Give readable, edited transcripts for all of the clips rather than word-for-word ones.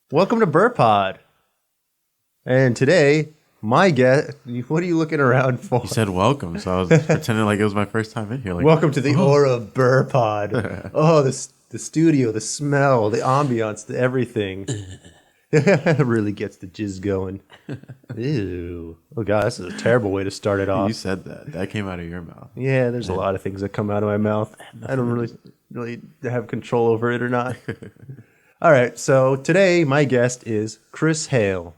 Welcome to Burpod. And today, my guest. What are you looking around for? You said welcome, so I was pretending like it was my first time in here. Like, Welcome to the aura of Burpod. Oh, the studio, the smell, the ambiance, the everything. It really gets the jizz going. Ew. Oh, God, this is a terrible way to start it off. you said that. That came out of your mouth. Yeah, there's a lot of things that come out of my mouth. I don't really have control over it or not. All right, so today my guest is Chris Hale.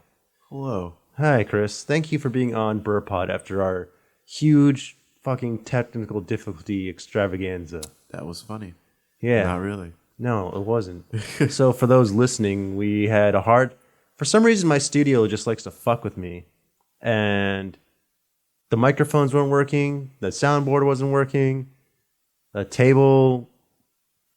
Hello. Hi, Chris. Thank you for being on Burpod after our huge fucking technical difficulty extravaganza. That was funny. Yeah. Not really. No, it wasn't. So for those listening, we had a hard... For some reason, my studio just likes to fuck with me. And the microphones weren't working. The soundboard wasn't working. The table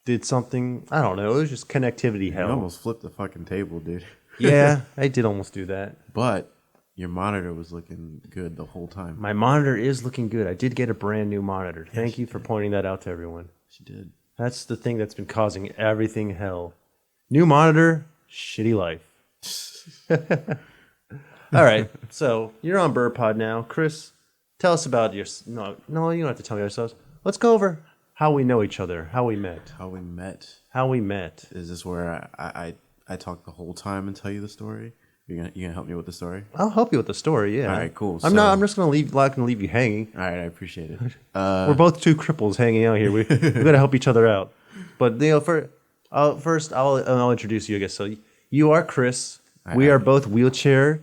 did something. I don't know. It was just connectivity You hell. almost flipped the fucking table, dude. Yeah, I did almost do that. But your monitor was looking good the whole time. My monitor is looking good. I did get a brand new monitor. Thank you for pointing that out to everyone. She did. That's the thing that's been causing everything hell. New monitor, shitty life. All right, so you're on Burpod now. Chris, tell us about your... No, you don't have to tell me ourselves. Let's go over how we know each other, how we met. How we met. How we met. Is this where I talk the whole time and tell you the story? You gonna help me with the story? I'll help you with the story, yeah. All right, cool. I'm just going to leave you hanging. All right, I appreciate it. We're both two cripples hanging out here. We got to help each other out. But first, I'll introduce you, I guess. So you are Chris. We are both wheelchair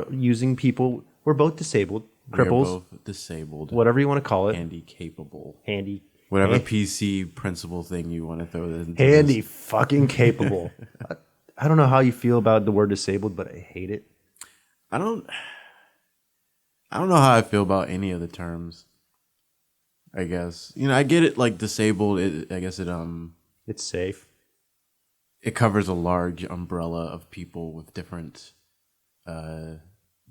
using people. We're both disabled, cripples, We're both disabled. whatever you want to call it. Handy capable. Handy. Whatever PC principle thing you want to throw this into. Handy fucking capable. I don't know how you feel about the word disabled, but I hate it. I don't know how I feel about any of the terms. I guess. I get it, like disabled, I guess It's safe. it covers a large umbrella of people with different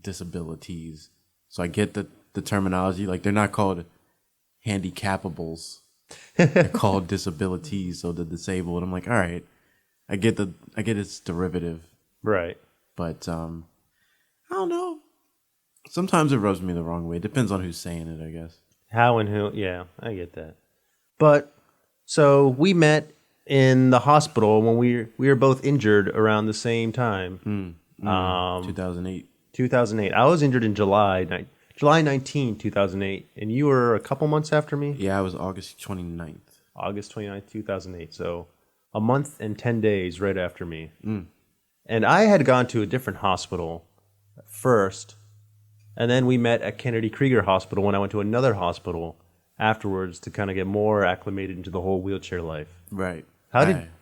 disabilities. So I get the terminology. Like, they're not called handicapables. They're called disabilities, so the disabled. I'm like, all right. I get its derivative. Right. But I don't know. Sometimes it rubs me the wrong way. It depends on who's saying it, I guess. How and who. Yeah, I get that. But, so we met in the hospital when we were both injured around the same time. 2008. 2008. I was injured in July 19, 2008. And you were a couple months after me? Yeah, I was August 29th. August 29th, 2008. So a month and 10 days right after me. And I had gone to a different hospital first. And then we met at Kennedy Krieger Hospital when I went to another hospital afterwards to kind of get more acclimated into the whole wheelchair life. Right.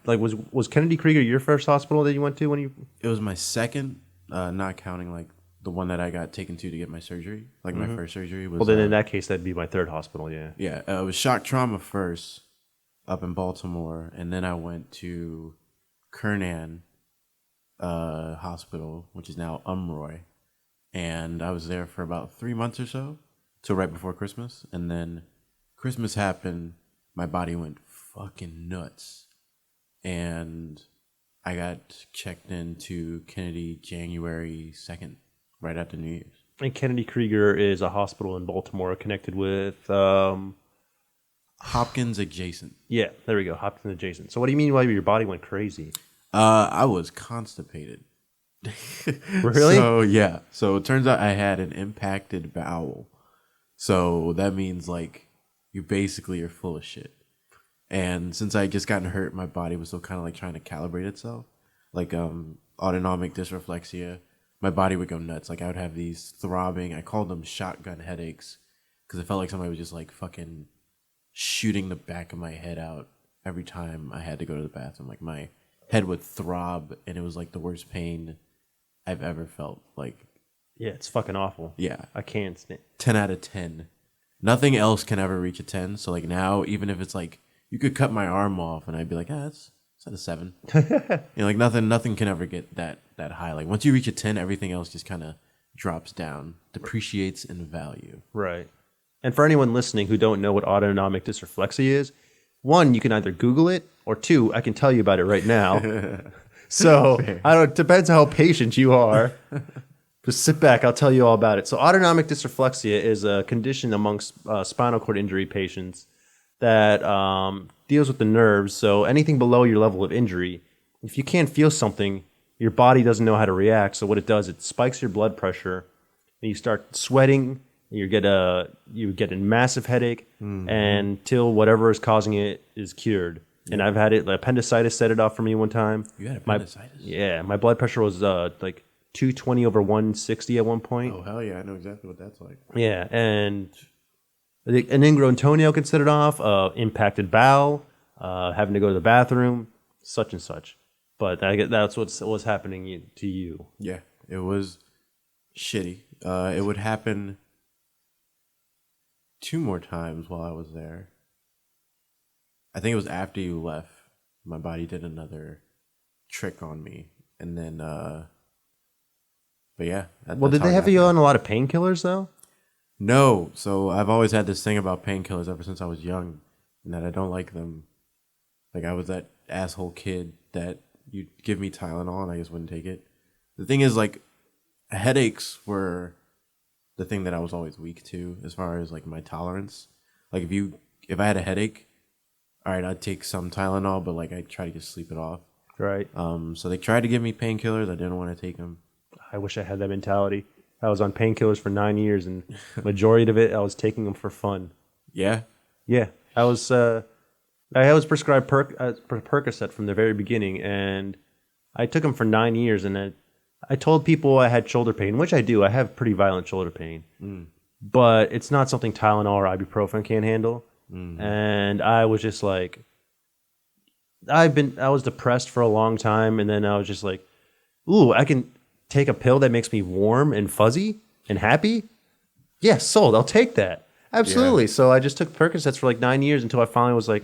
Was Kennedy Krieger your first hospital that you went to when you... It was my second, not counting like the one that I got taken to get my surgery. Like my first surgery was... Well, then in that case, that'd be my third hospital, yeah. Yeah, it was shock trauma first up in Baltimore. And then I went to Kernan Hospital, which is now Umroy. And I was there for about 3 months or so, till right before Christmas. And then Christmas happened, my body went fucking nuts. And I got checked into Kennedy January 2nd, right after New Year's. And Kennedy Krieger is a hospital in Baltimore connected with... Hopkins adjacent. Yeah, there we go, Hopkins adjacent. So what do you mean why your body went crazy? I was constipated. Really? So it turns out I had an impacted bowel. So that means like you basically are full of shit. And since I had just gotten hurt, my body was still kind of like trying to calibrate itself. Like autonomic dysreflexia. My body would go nuts. Like I would have these throbbing, I called them shotgun headaches, because it felt like somebody was just like fucking shooting the back of my head out every time I had to go to the bathroom. Like my head would throb, and it was like the worst pain I've ever felt. Like, Yeah, it's fucking awful. yeah, I can't stand... 10 out of 10. Nothing else can ever reach a 10. So like now, even if it's like you could cut my arm off, and I'd be like, it's at a 7. Like nothing can ever get that high. Like once you reach a 10, everything else just kind of drops down, depreciates in value. Right. And for anyone listening who don't know what autonomic dysreflexia is, one, you can either Google it, or two, I can tell you about it right now. So Fair. I don't. Depends how patient you are. Just sit back. I'll tell you all about it. So autonomic dysreflexia is a condition amongst spinal cord injury patients that deals with the nerves. So anything below your level of injury, if you can't feel something, your body doesn't know how to react. So what it does, it spikes your blood pressure, and you start sweating. You get a massive headache until whatever is causing it is cured. Yeah. And I've had it. Appendicitis set it off for me one time. You had appendicitis? My blood pressure was like 220 over 160 at one point. Oh, hell yeah. I know exactly what that's like. Yeah, and an ingrown toenail can set it off, impacted bowel, having to go to the bathroom, such and such. But I get that's what was happening to you. Yeah, it was shitty. It would happen 2 more times while I was there. I think it was after you left. My body did another trick on me. And then, but yeah. Well, did they have you on a lot of painkillers, though? No. So I've always had this thing about painkillers ever since I was young, and that I don't like them. Like, I was that asshole kid that you'd give me Tylenol and I just wouldn't take it. The thing is, like, headaches were the thing that I was always weak to as far as, like, my tolerance. Like, if I had a headache, all right, I'd take some Tylenol, but, like, I'd try to just sleep it off. Right. So they tried to give me painkillers. I didn't want to take them. I wish I had that mentality. I was on painkillers for 9 years, and majority of it, I was taking them for fun. Yeah? Yeah. I was prescribed Percocet from the very beginning, and I took them for 9 years, and I told people I had shoulder pain, which I do. I have pretty violent shoulder pain. But it's not something Tylenol or ibuprofen can't handle. And I was just like, I was depressed for a long time, and then I was just like, ooh, I can take a pill that makes me warm and fuzzy and happy? Yeah, sold. I'll take that. Absolutely. Yeah. So I just took Percocets for like 9 years until I finally was like,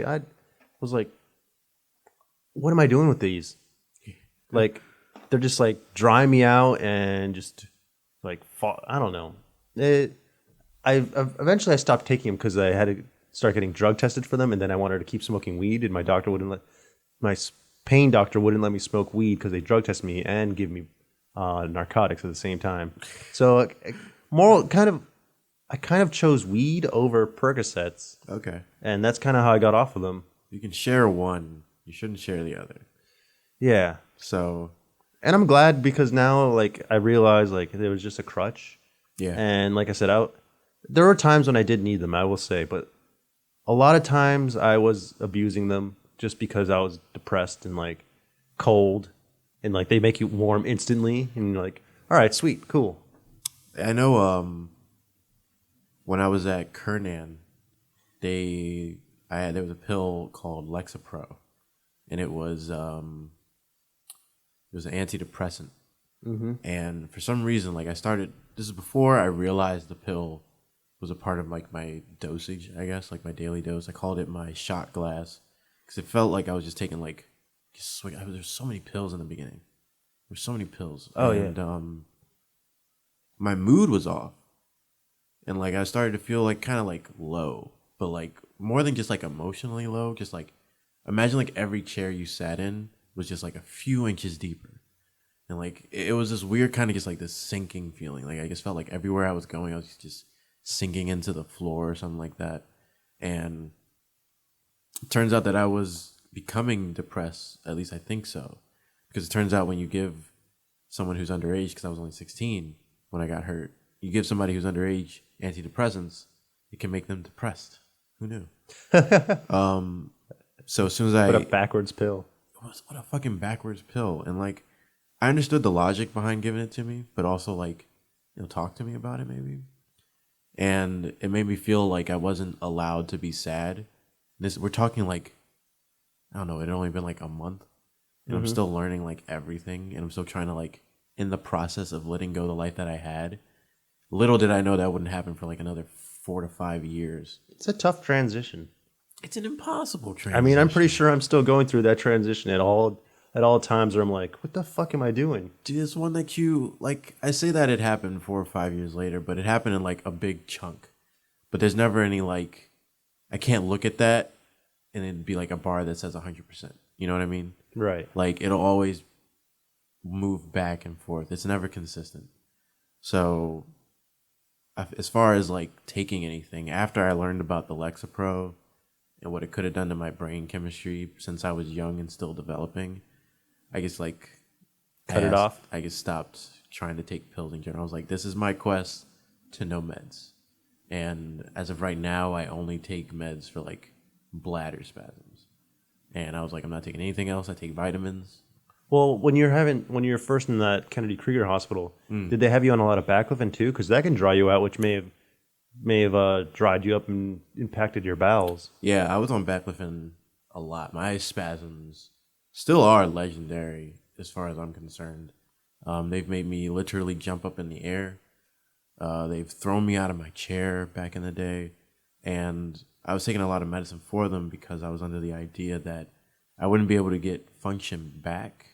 what am I doing with these? Like, they're just like drying me out and just like, I don't know. Eventually I stopped taking them because I had to start getting drug tested for them, and then I wanted to keep smoking weed, and my pain doctor wouldn't let me smoke weed because they drug tested me and give me narcotics at the same time. So I kind of chose weed over Percocets. Okay. And that's kind of how I got off of them. You can share one. You shouldn't share the other. Yeah. So. And I'm glad because now, like, I realized, like, there was just a crutch. Yeah. And like I said, there were times when I did need them, I will say. But a lot of times I was abusing them just because I was depressed and, like, cold. And, like, they make you warm instantly. And you're like, all right, sweet, cool. I know when I was at Kernan, there was a pill called Lexapro. And it was an antidepressant. Mm-hmm. And for some reason, like, this is before I realized the pill was a part of, like, my dosage, I guess, like my daily dose. I called it my shot glass because it felt like I was just taking, like, there's so many pills in the beginning. There's so many pills. Oh, and, yeah. My mood was off. And, like, I started to feel, like, kind of, like, low. But, like, more than just, like, emotionally low. Just, like, imagine, like, every chair you sat in was just, like, a few inches deeper. And, like, it was this weird kind of just, like, this sinking feeling. Like, I just felt like everywhere I was going, I was just sinking into the floor or something like that. And it turns out that I was becoming depressed. At least I think so. Because it turns out when you give someone who's underage, because I was only 16 when I got hurt, you give somebody who's underage antidepressants, it can make them depressed. Who knew? So as soon as What a backwards pill. What a fucking backwards pill. And, like, I understood the logic behind giving it to me, but also, like, talk to me about it maybe. And it made me feel like I wasn't allowed to be sad. We're talking, like, I don't know, it had only been like a month. And I'm still learning, like, everything. And I'm still trying to, like, in the process of letting go the life that I had. Little did I know that wouldn't happen for, like, another 4 to 5 years. It's a tough transition. It's an impossible transition. I mean, I'm pretty sure I'm still going through that transition at all times where I'm like, what the fuck am I doing? Dude, it's one that like, I say that it happened 4 or 5 years later, but it happened in, like, a big chunk. But there's never any, like, I can't look at that and it'd be like a bar that says 100%. You know what I mean? Right. Like, it'll always move back and forth. It's never consistent. So as far as like taking anything, after I learned about the Lexapro and what it could have done to my brain chemistry since I was young and still developing, I guess like Cut it off. I just stopped trying to take pills in general. I was like, this is my quest to no meds. And as of right now, I only take meds for like bladder spasms. And I was like, I'm not taking anything else. I take vitamins. Well, when you're first in that Kennedy Krieger hospital, did they have you on a lot of baclofen too? Because that can dry you out, which may have dried you up and impacted your bowels. Yeah, I was on baclofen a lot. My spasms still are legendary as far as I'm concerned. They've made me literally jump up in the air. They've thrown me out of my chair back in the day. And I was taking a lot of medicine for them because I was under the idea that I wouldn't be able to get function back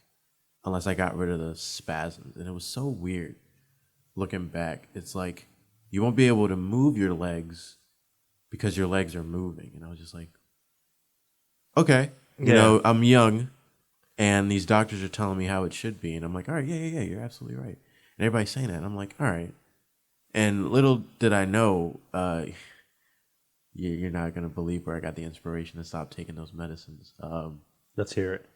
unless I got rid of the spasms. And it was so weird looking back. It's like you won't be able to move your legs because your legs are moving. And I was just like, okay, you know, I'm young and these doctors are telling me how it should be. And I'm like, all right, yeah, you're absolutely right. And everybody's saying that. And I'm like, all right. And little did I know, you're not going to believe where I got the inspiration to stop taking those medicines. Let's hear it.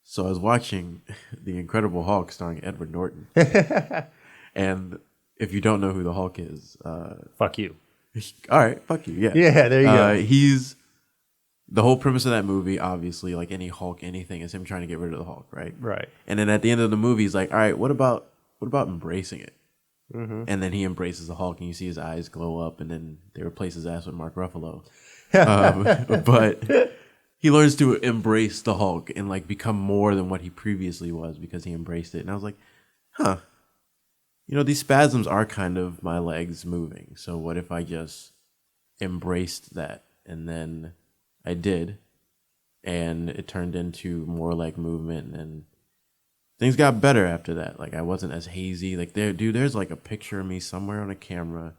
So I was watching The Incredible Hulk starring Edward Norton. And if you don't know who the Hulk is... fuck you. All right, fuck you, yeah. Yeah, there you go. He's... The whole premise of that movie, obviously, like any Hulk, anything, is him trying to get rid of the Hulk, right? Right. And then at the end of the movie, he's like, all right, what about embracing it? Mm-hmm. And then he embraces the Hulk, and you see his eyes glow up, and then they replace his ass with Mark Ruffalo. But he learns to embrace the Hulk and like become more than what he previously was because he embraced it. And I was like, huh, you know, these spasms are kind of my legs moving. So what if I just embraced that? And then I did, and it turned into more leg movement, and things got better after that. Like I wasn't as hazy. Like there's like a picture of me somewhere on a camera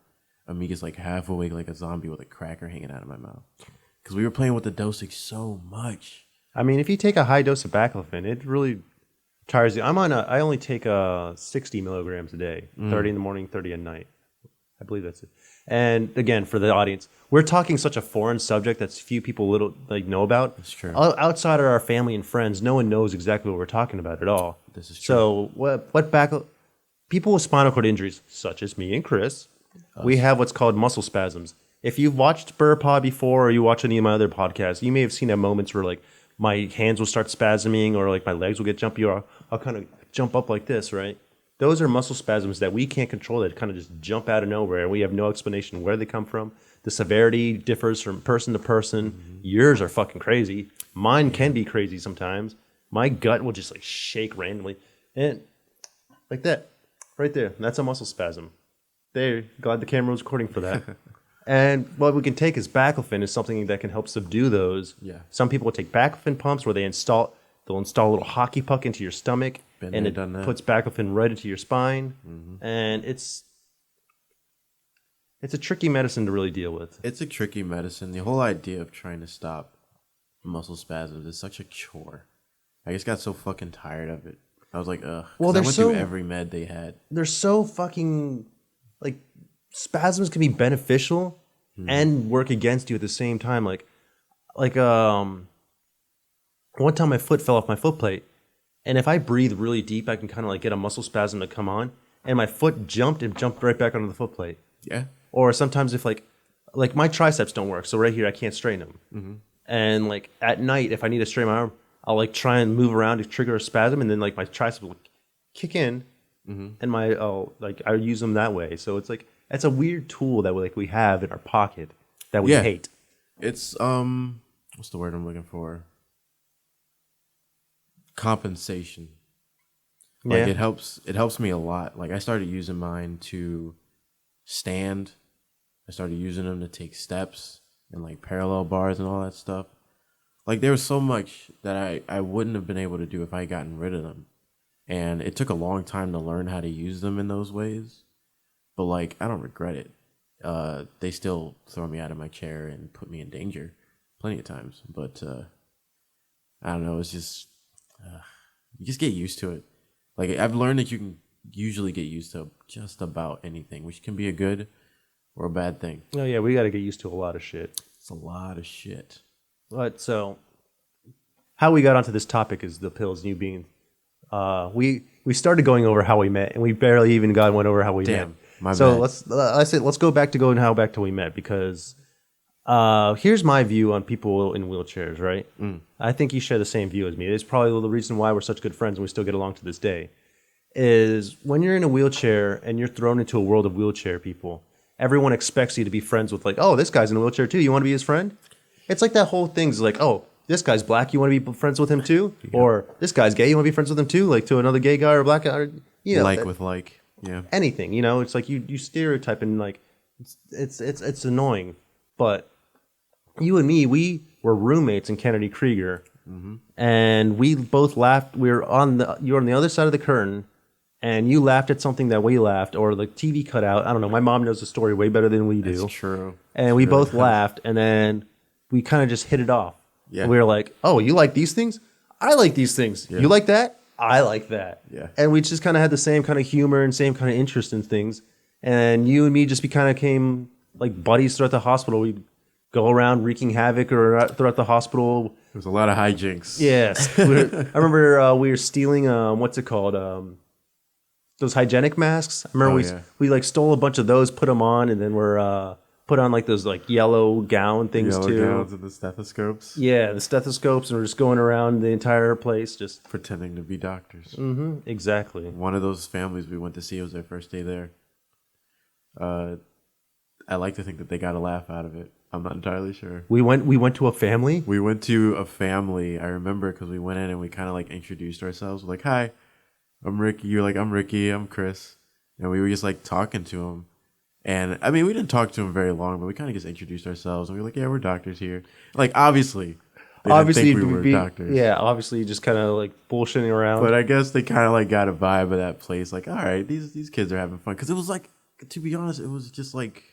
of me just like half awake like a zombie with a cracker hanging out of my mouth. Because we were playing with the dosage so much. I mean, if you take a high dose of baclofen, it really tires you. I only take 60 milligrams a day, 30 in the morning, 30 at night. I believe that's it. And again, for the audience, we're talking such a foreign subject that few people know about. That's true. Outside of our family and friends, no one knows exactly what we're talking about at all. This is true. So people with spinal cord injuries, such as me and Chris, we have what's called muscle spasms. If you've watched Burr Pod before or you watch any of my other podcasts, you may have seen at moments where like my hands will start spasming or like my legs will get jumpy or I'll kind of jump up like this, right? Those are muscle spasms that we can't control that kind of just jump out of nowhere and we have no explanation where they come from. The severity differs from person to person. Mm-hmm. Yours are fucking crazy. Mine can be crazy sometimes. My gut will just like shake randomly. And like that, right there. That's a muscle spasm. There, glad the camera was recording for that. And what we can take is baclofen is something that can help subdue those. Yeah. Some people will take baclofen pumps where they'll install a little hockey puck into your stomach and it puts baclofen right into your spine. Mm-hmm. And it's a tricky medicine to really deal with. It's a tricky medicine. The whole idea of trying to stop muscle spasms is such a chore. I just got so fucking tired of it. I was like, ugh. Well, I went through every med they had. They're so fucking like spasms can be beneficial and work against you at the same time. Like one time my foot fell off my foot plate, and if I breathe really deep, I can kind of like get a muscle spasm to come on, and my foot jumped right back onto the foot plate. Yeah. Or sometimes if like my triceps don't work, so right here I can't straighten them. Mm-hmm. And like at night, if I need to straighten my arm, I'll like try and move around to trigger a spasm, and then like my triceps will kick in, and I use them that way. So it's like it's a weird tool that we have in our pocket that we hate. It's what's the word I'm looking for? Compensation. Like it helps me a lot. Like I started using mine to stand. I started using them to take steps and like parallel bars and all that stuff. Like there was so much that I wouldn't have been able to do if I had gotten rid of them. And it took a long time to learn how to use them in those ways. But like I don't regret it. They still throw me out of my chair and put me in danger plenty of times. But I don't know, it's just you just get used to it. Like I've learned that you can usually get used to just about anything, which can be a good or a bad thing. Oh yeah, we got to get used to a lot of shit. It's a lot of shit. But so, how we got onto this topic is the pills. And you being, we started going over how we met, and we barely even went over how we met. My so bad. let's go back to back to we met, because here's my view on people in wheelchairs. Right, I think you share the same view as me. It's probably the reason why we're such good friends and we still get along to this day. Is when you're in a wheelchair and you're thrown into a world of wheelchair people, everyone expects you to be friends with, like, oh, this guy's in a wheelchair too, you want to be his friend? It's like that whole thing's like, oh, this guy's black, you want to be friends with him too? Yeah. Or this guy's gay, you want to be friends with him too? Like to another gay guy or black guy, or, you know, with like, yeah, anything. You know, it's like you stereotype, and like it's annoying. But you and me, we were roommates in Kennedy Krieger, and we both laughed. You were on the other side of the curtain. And you laughed at something that we laughed, or the TV cut out. I don't know. My mom knows the story way better than we do. That's true. And we both laughed, and then we kind of just hit it off. Yeah. And we were like, oh, you like these things? I like these things. Yeah. You like that? I like that. Yeah. And we just kind of had the same kind of humor and same kind of interest in things. And you and me just became like buddies throughout the hospital. We'd go around wreaking havoc throughout the hospital. There was a lot of hijinks. Yes. I remember we were stealing, what's it called? Those hygienic masks. I remember we like stole a bunch of those, put them on, and then we're put on like those like yellow gown things too. Yellow gowns and the stethoscopes. Yeah, the stethoscopes, and we're just going around the entire place, just pretending to be doctors. Mm-hmm. Exactly. One of those families we went to see, it was their first day there. I like to think that they got a laugh out of it. I'm not entirely sure. We went to a family. We went to a family. I remember because we went in and we kind of like introduced ourselves. We're like, hi. I'm Ricky. You're like, I'm Ricky. I'm Chris. And we were just like talking to him. And I mean, we didn't talk to him very long, but we kind of just introduced ourselves. And we were like, yeah, we're doctors here. Like, obviously, they didn't think we were doctors. Yeah, obviously, just kind of like bullshitting around. But I guess they kind of like got a vibe of that place. Like, all right, these kids are having fun. Because it was like, to be honest, it was just like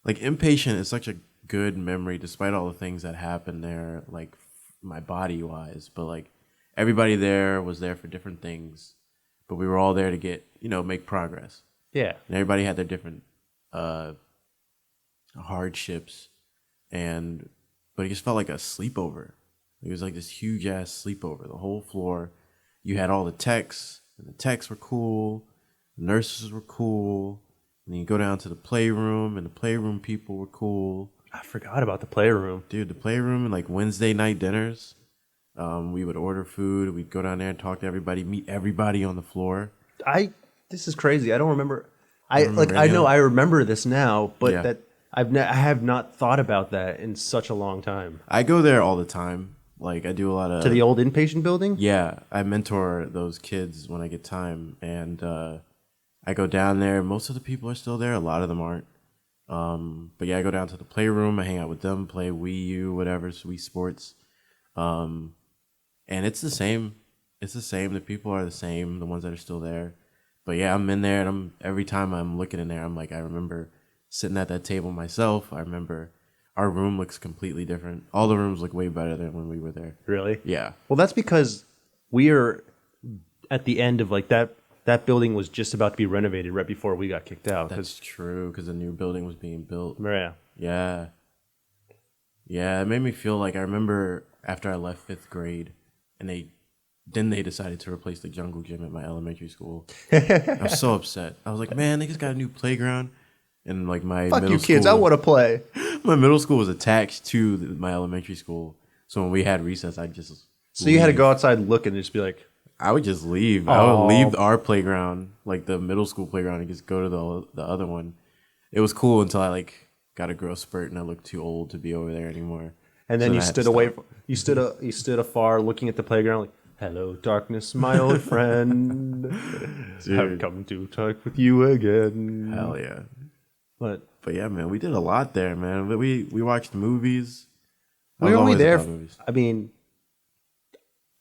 inpatient is such a good memory, despite all the things that happened there, like my body wise. But like, everybody there was there for different things, but we were all there to get, make progress. Yeah. And everybody had their different hardships, but it just felt like a sleepover. It was like this huge ass sleepover. The whole floor, you had all the techs, and the techs were cool, the nurses were cool, and then you go down to the playroom, and the playroom people were cool. I forgot about the playroom. Dude, the playroom and like Wednesday night dinners. We would order food. We'd go down there and talk to everybody, meet everybody on the floor. This is crazy. I don't remember. I remember this now, but yeah. I have not thought about that in such a long time. I go there all the time. Like I do a lot of to the old inpatient building. Yeah, I mentor those kids when I get time, and I go down there. Most of the people are still there. A lot of them aren't. But yeah, I go down to the playroom. I hang out with them, play Wii U, whatever, Wii Sports. And it's the same. It's the same. The people are the same. The ones that are still there. But yeah, I'm in there, and every time I'm looking in there, I'm like, I remember sitting at that table myself. I remember our room looks completely different. All the rooms look way better than when we were there. Really? Yeah. Well, that's because we are at the end of like that. That building was just about to be renovated right before we got kicked out. That's true, because a new building was being built. Yeah. Yeah. Yeah, it made me feel like I remember after I left 5th grade, and they decided to replace the jungle gym at my elementary school. I was so upset. I was like, man, they just got a new playground. And like my Fuck middle you kids, school, I want to play. My middle school was attached to my elementary school. So when we had recess, I'd just you had to go outside and look and just be like, I would just leave. Oh. I would leave our playground, like the middle school playground, and just go to the other one. It was cool until I like got a growth spurt and I looked too old to be over there anymore. And then you stood away. You stood afar, looking at the playground, like, "Hello, darkness, my old friend. I've come to talk with you again." Hell yeah! But yeah, man, we did a lot there, man. But we watched movies. We were only there. I mean,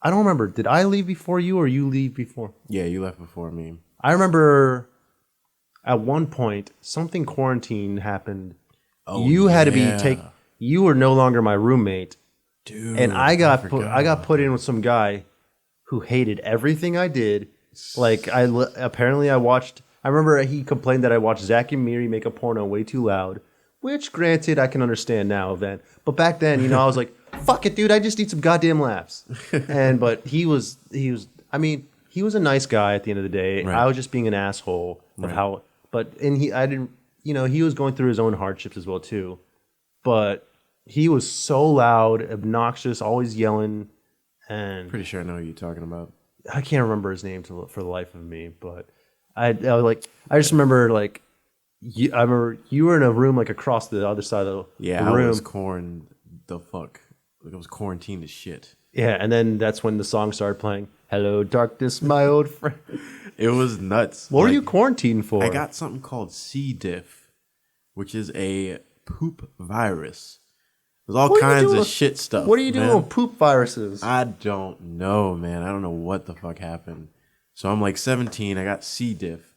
I don't remember. Did I leave before you, or you leave before? Yeah, you left before me. I remember at one point something quarantine happened. Oh, you had to be You were no longer my roommate, dude. And I got put in with some guy who hated everything I did. Like apparently I watched. I remember he complained that I watched Zach and Miri make a porno way too loud. Which, granted, I can understand now then. But back then, I was like, "Fuck it, dude! I just need some goddamn laughs." But he was. I mean, he was a nice guy at the end of the day. Right. I was just being an asshole of how. I didn't. He was going through his own hardships as well too. But he was so loud, obnoxious, always yelling, and Pretty sure I know who you're talking about. I can't remember his name for the life of me. But I just remember I remember you were in a room like across the other side of the room. I was I was quarantined as shit. Yeah, and then that's when the song started playing. Hello, darkness, my old friend. It was nuts. What were you quarantined for? I got something called C. diff, which is a poop virus. There's all kinds of shit stuff. What are you doing with poop viruses? I don't know, man. I don't know what the fuck happened. So I'm like 17. I got C. diff.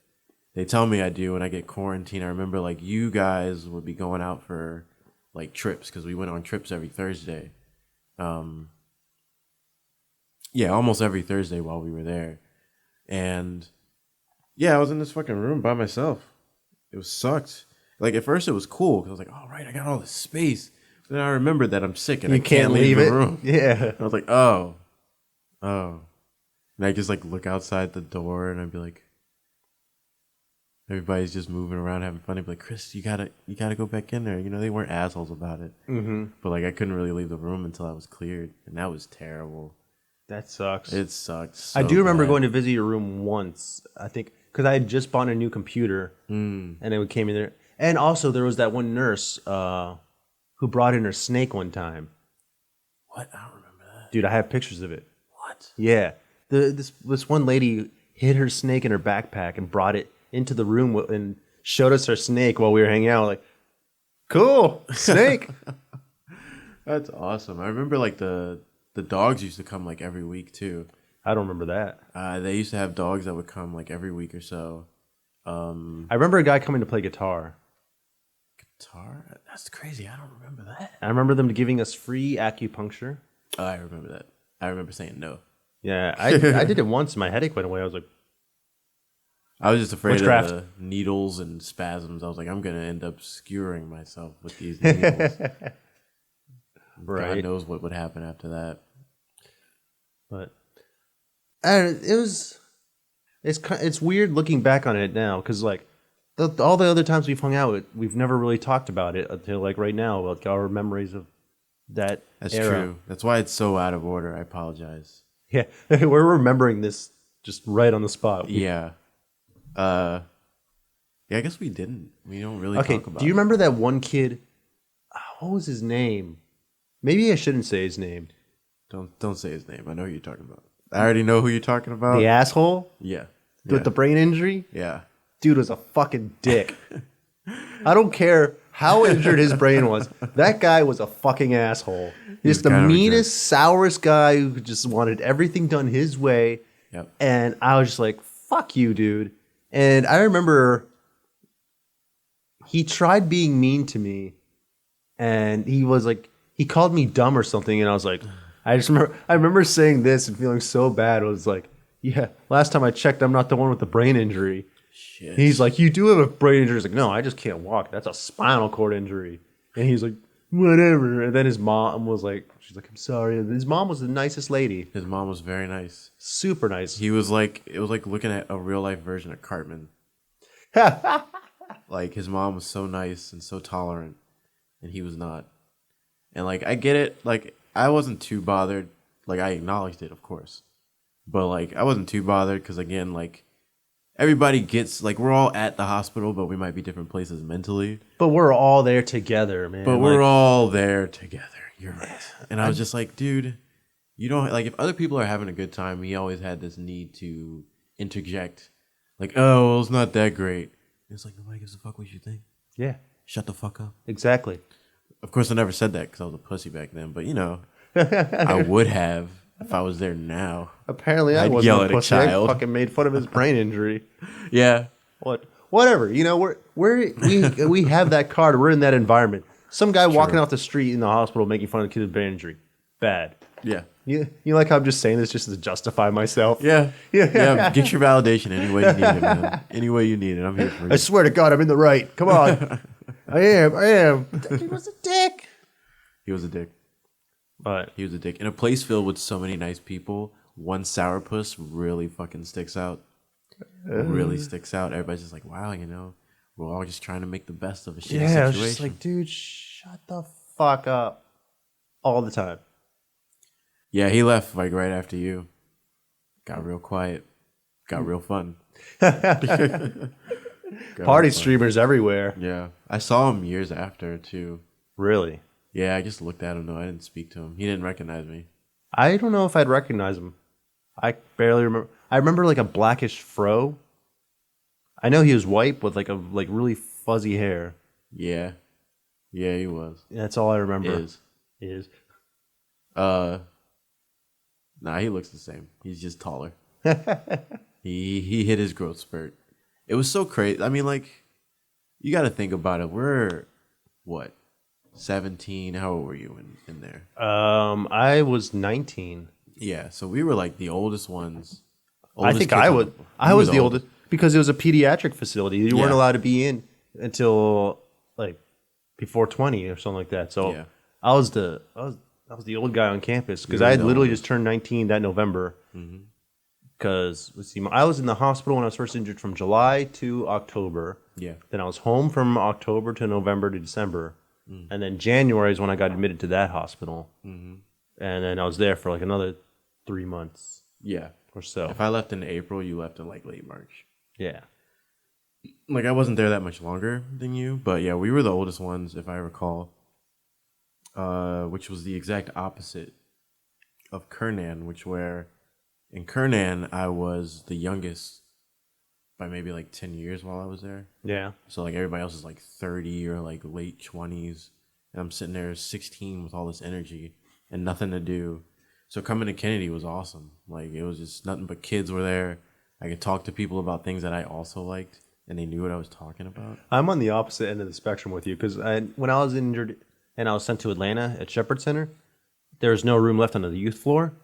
They tell me I do when I get quarantined. I remember you guys would be going out for trips because we went on trips every Thursday. Almost every Thursday while we were there. And I was in this fucking room by myself. It sucked. At first it was cool because I was like, all right, I got all this space. Then I remembered that I'm sick and I can't leave the room. Yeah. I was like, oh. And I just look outside the door and I'd be like, everybody's just moving around having fun. I'd be like, Chris, you gotta go back in there. They weren't assholes about it. Mm-hmm. But I couldn't really leave the room until I was cleared, and that was terrible. That sucks. It sucked. So I do remember bad. going to visit your room once. I think because I had just bought a new computer, and it came in there. And also there was that one nurse who brought in her snake one time. What? I don't remember that. Dude, I have pictures of it. What? Yeah, this one lady hid her snake in her backpack and brought it into the room and showed us her snake while we were hanging out. Cool, snake. That's awesome. I remember the dogs used to come every week too. I don't remember that. They used to have dogs that would come every week or so. I remember a guy coming to play guitar. Guitar? That's crazy. I don't remember that. I remember them giving us free acupuncture. Oh, I remember that. I remember saying no. Yeah, I did it once and my headache went away. I was like, I was just afraid Witchcraft. of the needles and spasms. I was like, I'm going to end up skewering myself with these needles. Right. God knows what would happen after that. But it's weird looking back on it now because all the other times we've hung out, we've never really talked about it until right now, our memories of that. That's era. true. That's why it's so out of order. I apologize. Yeah, we're remembering this just right on the spot. Yeah. I guess we didn't. We don't really talk about it. Do you remember that one kid? What was his name? Maybe I shouldn't say his name. Don't say his name. I know who you're talking about. I already know who you're talking about. The asshole? Yeah. With the brain injury? Yeah. Dude was a fucking dick. I don't care how injured his brain was. That guy was a fucking asshole. He's the meanest, sourest guy who just wanted everything done his way. Yep. And I was just like, fuck you, dude. And I remember he tried being mean to me. And he was like, he called me dumb or something. And I was like, I remember saying this and feeling so bad. I was like, yeah, last time I checked, I'm not the one with the brain injury. Shit. He's like, you do have a brain injury. He's like, no, I just can't walk. That's a spinal cord injury. And he's like, whatever. And then his mom was like, she's like, I'm sorry. And his mom was the nicest lady. His mom was very nice. Super nice. It was like looking at a real life version of Cartman. His mom was so nice and so tolerant, and he was not. And I get it. I wasn't too bothered. I acknowledged it, of course. But I wasn't too bothered because again, everybody gets we're all at the hospital, but we might be different places mentally. But we're all there together, man. But we're all there together. You're right. And I was just like, dude, you don't if other people are having a good time, he always had this need to interject. Oh, well, it's not that great. And it's nobody gives a fuck what you think. Yeah. Shut the fuck up. Exactly. Of course, I never said that because I was a pussy back then. But I would have if I was there now. Apparently, I I'd wasn't yell a at a pussy. child. I fucking made fun of his brain injury. Yeah. Whatever. We have that card. We're in that environment. Some guy walking off the street in the hospital making fun of the kid's brain injury. Bad. Yeah. You like how I'm just saying this just to justify myself? Yeah. Yeah. Yeah. Get your validation any way you need it, man. Any way you need it. I'm here for you. I swear to God, I'm in the right. Come on. I am. He was a dick. He was a dick. But He was a dick. In a place filled with so many nice people, one sourpuss really fucking sticks out. Really sticks out. Everybody's just like, wow, we're all just trying to make the best of a shitty yeah, I was situation. just like, dude, shut the fuck up. All the time. Yeah, he left like right after you. Got real quiet. Got real fun. Party streamers everywhere. Yeah. I saw him years after too. Really? Yeah, I just looked at him though. I didn't speak to him. He didn't recognize me. I don't know if I'd recognize him. I barely remember. I remember like a blackish fro. I know he was white with like really fuzzy hair. Yeah. Yeah, he was. That's all I remember. Is. Nah, he looks the same. He's just taller. He hit his growth spurt. It was so crazy. I mean, like, you got to think about it. We're what, 17? How old were you in there? I was 19. Yeah, so we were like the oldest ones. I think I was the oldest because it was a pediatric facility. You weren't allowed to be in until like before 20 or something like that. So Yeah. I was the old guy on campus because I had literally just turned 19 that November. Because I was in the hospital when I was first injured from July to October. Yeah. Then I was home from October to November to December. And then January is when I got admitted to that hospital. And then I was there for like another 3 months Yeah. or so. If I left in April, you left in like late March. Yeah. Like, I wasn't there that much longer than you, but yeah, we were the oldest ones, if I recall. Which was the exact opposite of Kernan, in Kernan, I was the youngest by maybe like 10 years while I was there. Yeah. So like everybody else is like 30 or like late 20s. And I'm sitting there 16 with all this energy and nothing to do. So coming to Kennedy was awesome. Like, it was just nothing but kids were there. I could talk to people about things that I also liked and they knew what I was talking about. I'm on the opposite end of the spectrum with you because when I was injured and I was sent to Atlanta at Shepherd Center, there was no room left on the youth floor.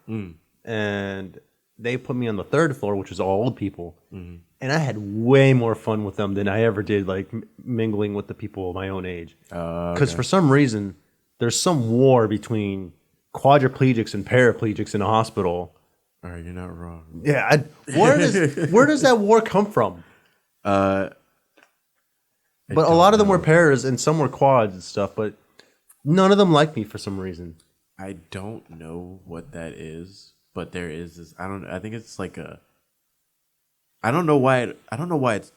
And they put me on the third floor, which was all old people. And I had way more fun with them than I ever did, like mingling with the people my own age. Because for some reason, there's some war between quadriplegics and paraplegics in a hospital. All right, you're not wrong. Yeah, where does that war come from? But a lot of them were paras and some were quads and stuff, but none of them liked me for some reason. I don't know what that is, but there is this. I think it's like a. I don't know why it's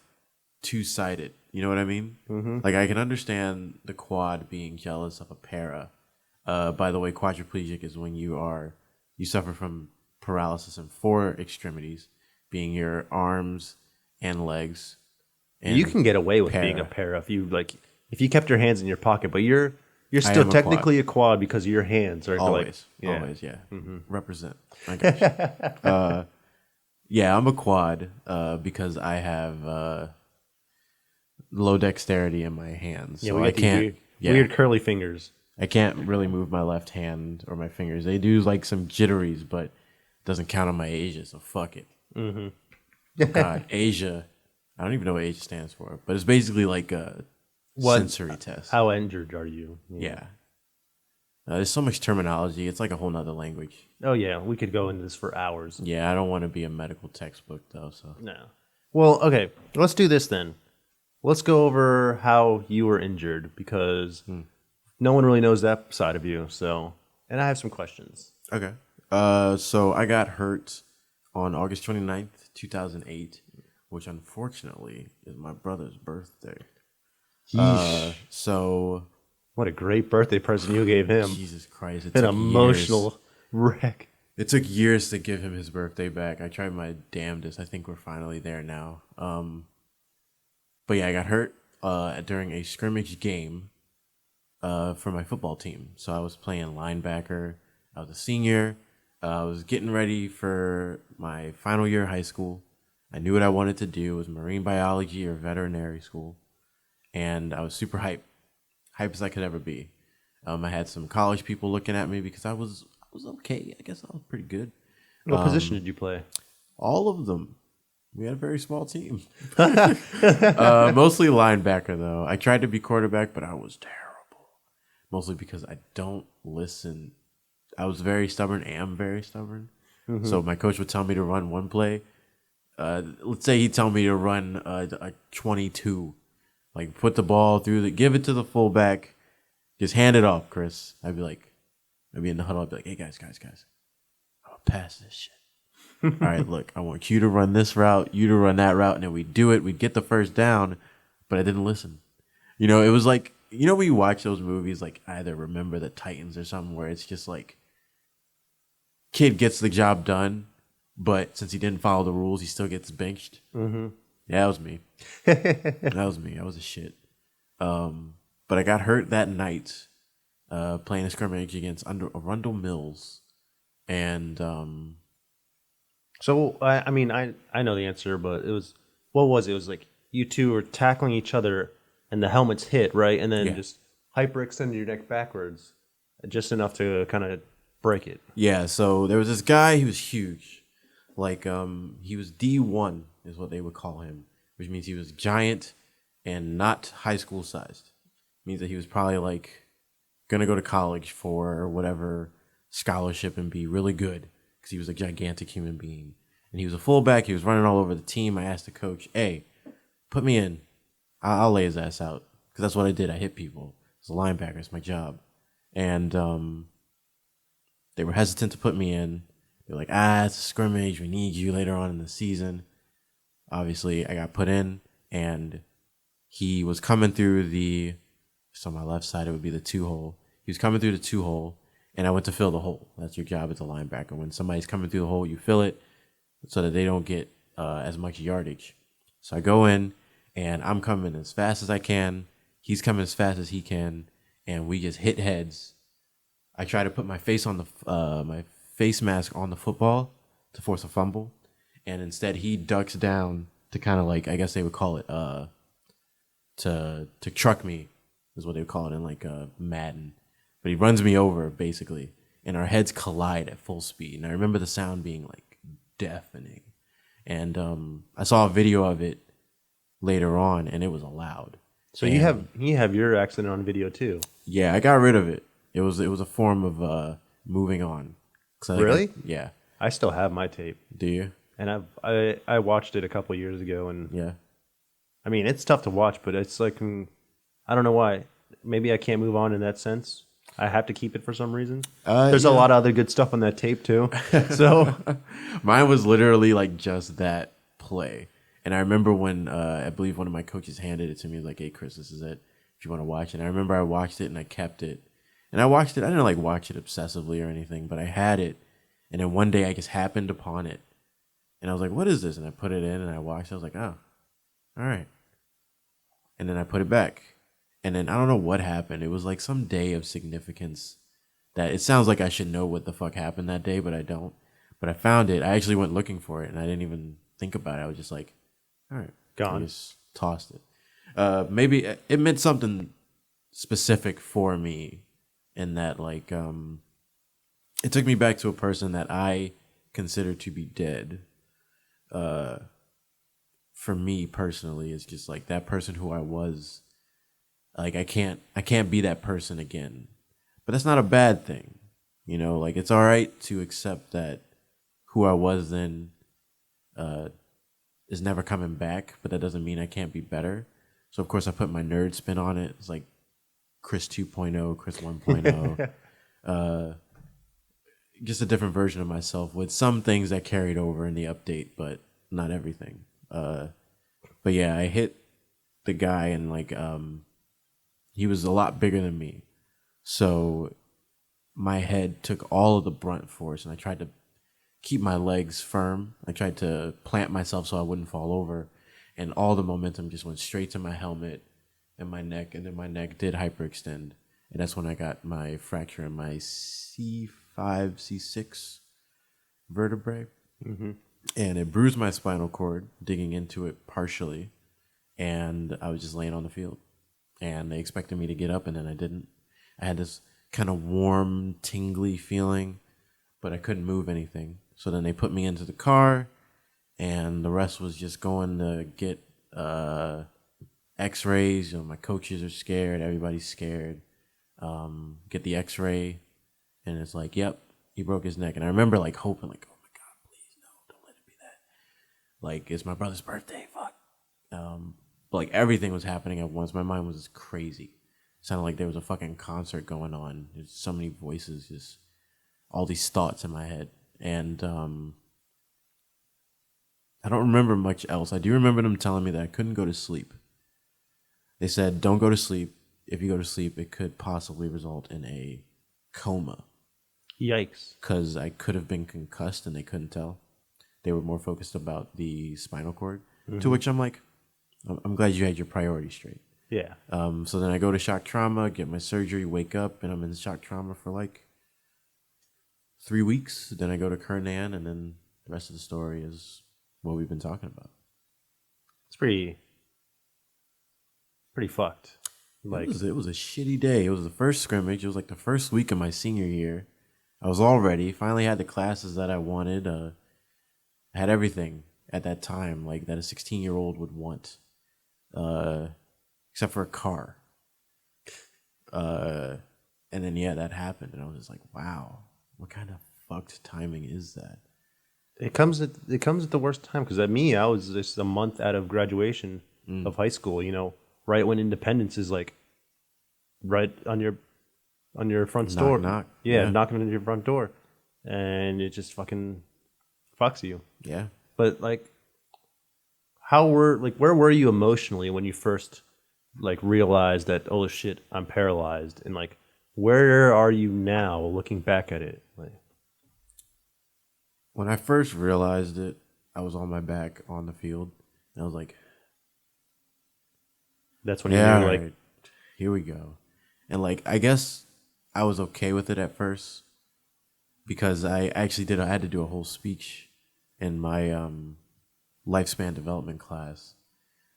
two-sided. You know what I mean? Like, I can understand the quad being jealous of a para. By the way, quadriplegic is when you suffer from paralysis in 4 extremities, being your arms and legs. And you can get away with being a para if you kept your hands in your pocket, but you're still technically a quad because your hands are always, yeah. Represent. I got you. Yeah, I'm a quad because I have low dexterity in my hands. Yeah, so we I got can't. weird curly fingers. I can't really move my left hand or my fingers. They do like some jitteries, but it doesn't count on my Asia, so fuck it. God, Asia. I don't even know what Asia stands for, but it's basically like a sensory test. How injured are you? Yeah. There's so much terminology. It's like a whole nother language. Oh, yeah. We could go into this for hours. Yeah, I don't want to be a medical textbook, though. So No. Well, okay. Let's do this then. Let's go over how you were injured because no one really knows that side of you. So, and I have some questions. Okay. So I got hurt on August 29th, 2008, which unfortunately is my brother's birthday. So what a great birthday present you gave him. Jesus Christ. An emotional wreck. It took years to give him his birthday back. I tried my damnedest. I think we're finally there now. But yeah, I got hurt during a scrimmage game for my football team. So I was playing linebacker. I was a senior. I was getting ready for my final year of high school. I knew what I wanted to do. It was marine biology or veterinary school. And I was super hype as I could ever be. I had some college people looking at me because I was was okay. I guess I was pretty good. What position did you play? All of them. We had a very small team. Mostly linebacker, though. I tried to be quarterback, but I was terrible. Mostly because I don't listen. I was very stubborn, am very stubborn. So my coach would tell me to run one play. Let's say he'd tell me to run a 22. Like, put the ball through give it to the fullback. Just hand it off, Chris. I'd be in the huddle. I'd be like, hey, guys. I'm going to pass this shit. All right, look, I want you to run this route, you to run that route, and then we'd do it. We'd get the first down, but I didn't listen. You know, it was like, you know, when you watch those movies, like either Remember the Titans or something, where it's just like, kid gets the job done, but since he didn't follow the rules, he still gets benched. Mm-hmm. Yeah, that was me. That was me. I was a shit. But I got hurt that night playing a scrimmage against Arundel Mills. And So I mean I know the answer, but what was it? It was like you two were tackling each other, and the helmets hit, right, and then just hyperextended your neck backwards, just enough to kind of break it. yeah, so there was this guy. He was huge, like he was D1 is what they would call him, which means he was giant and not high school sized. Means that he was probably like gonna go to college for whatever scholarship and be really good. Because he was a gigantic human being. And he was a fullback. He was running all over the team. I asked the coach, hey, put me in. I'll lay his ass out. Because that's what I did. I hit people. As a linebacker, it's my job. And they were hesitant to put me in. They're like, it's a scrimmage. We need you later on in the season. Obviously, I got put in. And he was coming through just on my left side, it would be the 2-hole. He was coming through the 2-hole. And I went to fill the hole. That's your job as a linebacker. When somebody's coming through the hole, you fill it so that they don't get as much yardage. So I go in, and I'm coming as fast as I can. He's coming as fast as he can, and we just hit heads. I try to put my face on my face mask on the football to force a fumble, and instead he ducks down to kind of like, I guess they would call it to truck me is what they would call it in like Madden. But he runs me over, basically, and our heads collide at full speed. And I remember the sound being, like, deafening. And I saw a video of it later on, and it was loud. So you have your accident on video, too. Yeah, I got rid of it. It was a form of moving on. Really? Yeah. I still have my tape. Do you? And I watched it a couple years ago, and Yeah. I mean, it's tough to watch, but it's like, I don't know why. Maybe I can't move on in that sense. I have to keep it for some reason. There's a lot of other good stuff on that tape too. So mine was literally like just that play. And I remember when I believe one of my coaches handed it to me, like, hey, Chris, this is it. If you want to watch it. And I remember I watched it and I kept it. And I watched it. I didn't like watch it obsessively or anything, but I had it. And then one day I just happened upon it. And I was like, what is this? And I put it in and I watched it. I was like, oh, all right. And then I put it back. And then I don't know what happened. It was like some day of significance that it sounds like I should know what the fuck happened that day, but I don't. But I found it. I actually went looking for it, and I didn't even think about it. I was just like, all right. Gone. I just tossed it. Maybe it meant something specific for me in that, like, it took me back to a person that I consider to be dead. For me personally, it's just like that person who I was. Like I can't be that person again. But that's not a bad thing. You know, like it's all right to accept that who I was then is never coming back, but that doesn't mean I can't be better. So of course I put my nerd spin on it. It's like Chris 2.0, Chris 1.0. Just a different version of myself with some things that carried over in the update, but not everything. But yeah, I hit the guy and like he was a lot bigger than me. So my head took all of the brunt force, and I tried to keep my legs firm. I tried to plant myself so I wouldn't fall over, and all the momentum just went straight to my helmet and my neck, and then my neck did hyperextend. And that's when I got my fracture in my C5, C6 vertebrae. Mm-hmm. And it bruised my spinal cord, digging into it partially, and I was just laying on the field. And they expected me to get up, and then I didn't. I had this kind of warm, tingly feeling but I couldn't move anything. So then they put me into the car, and the rest was just going to get X-rays. My coaches are scared. Everybody's scared. Get the X-ray, and it's like, yep, he broke his neck. And I remember like hoping, like, oh my God, please no, don't let it be that. Like, it's my brother's birthday. Fuck. But like everything was happening at once. My mind was just crazy. It sounded like there was a fucking concert going on. There's so many voices, just all these thoughts in my head. And I don't remember much else. I do remember them telling me that I couldn't go to sleep. They said, don't go to sleep. If you go to sleep, it could possibly result in a coma. Yikes. Because I could have been concussed and they couldn't tell. They were more focused about the spinal cord. Mm-hmm. To which I'm like, I'm glad you had your priorities straight. Yeah. So then I go to shock trauma, get my surgery, wake up, and I'm in shock trauma for like 3 weeks. Then I go to Kernan, and then the rest of the story is what we've been talking about. It's pretty fucked. Like, it was a shitty day. It was the first scrimmage. It was like the first week of my senior year. I was all ready. Finally had the classes that I wanted. I had everything at that time, like that a 16-year-old would want, except for a car. And then that happened, and I was just like, wow, what kind of fucked timing is that? It comes at the worst time, because at me, I was just a month out of graduation of high school. Right when independence is like right on your front door. Knock. Yeah, knocking on your front door, and it just fucking fucks you. Yeah. But like, where were you emotionally when you first like realized that, oh shit, I'm paralyzed, and like, where are you now looking back at it? Like, when I first realized it, I was on my back on the field, and I was like, that's when you knew, like, right, here we go. And like, I guess I was okay with it at first, because I actually I had to do a whole speech in my lifespan development class,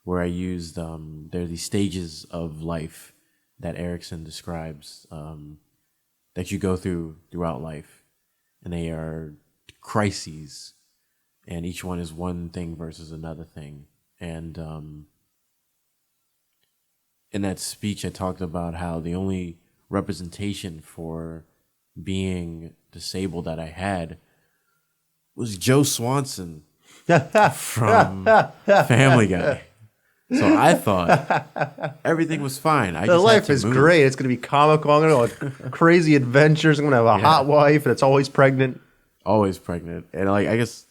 where I used there are these stages of life that Erickson describes, that you go throughout life, and they are crises, and each one is one thing versus another thing. And in that speech, I talked about how the only representation for being disabled that I had was Joe Swanson from Family Guy. So I thought everything was fine. The life is great. It's going to be comical. I'm going to have crazy adventures. I'm going to have a hot wife that's always pregnant. Always pregnant. And like, I guess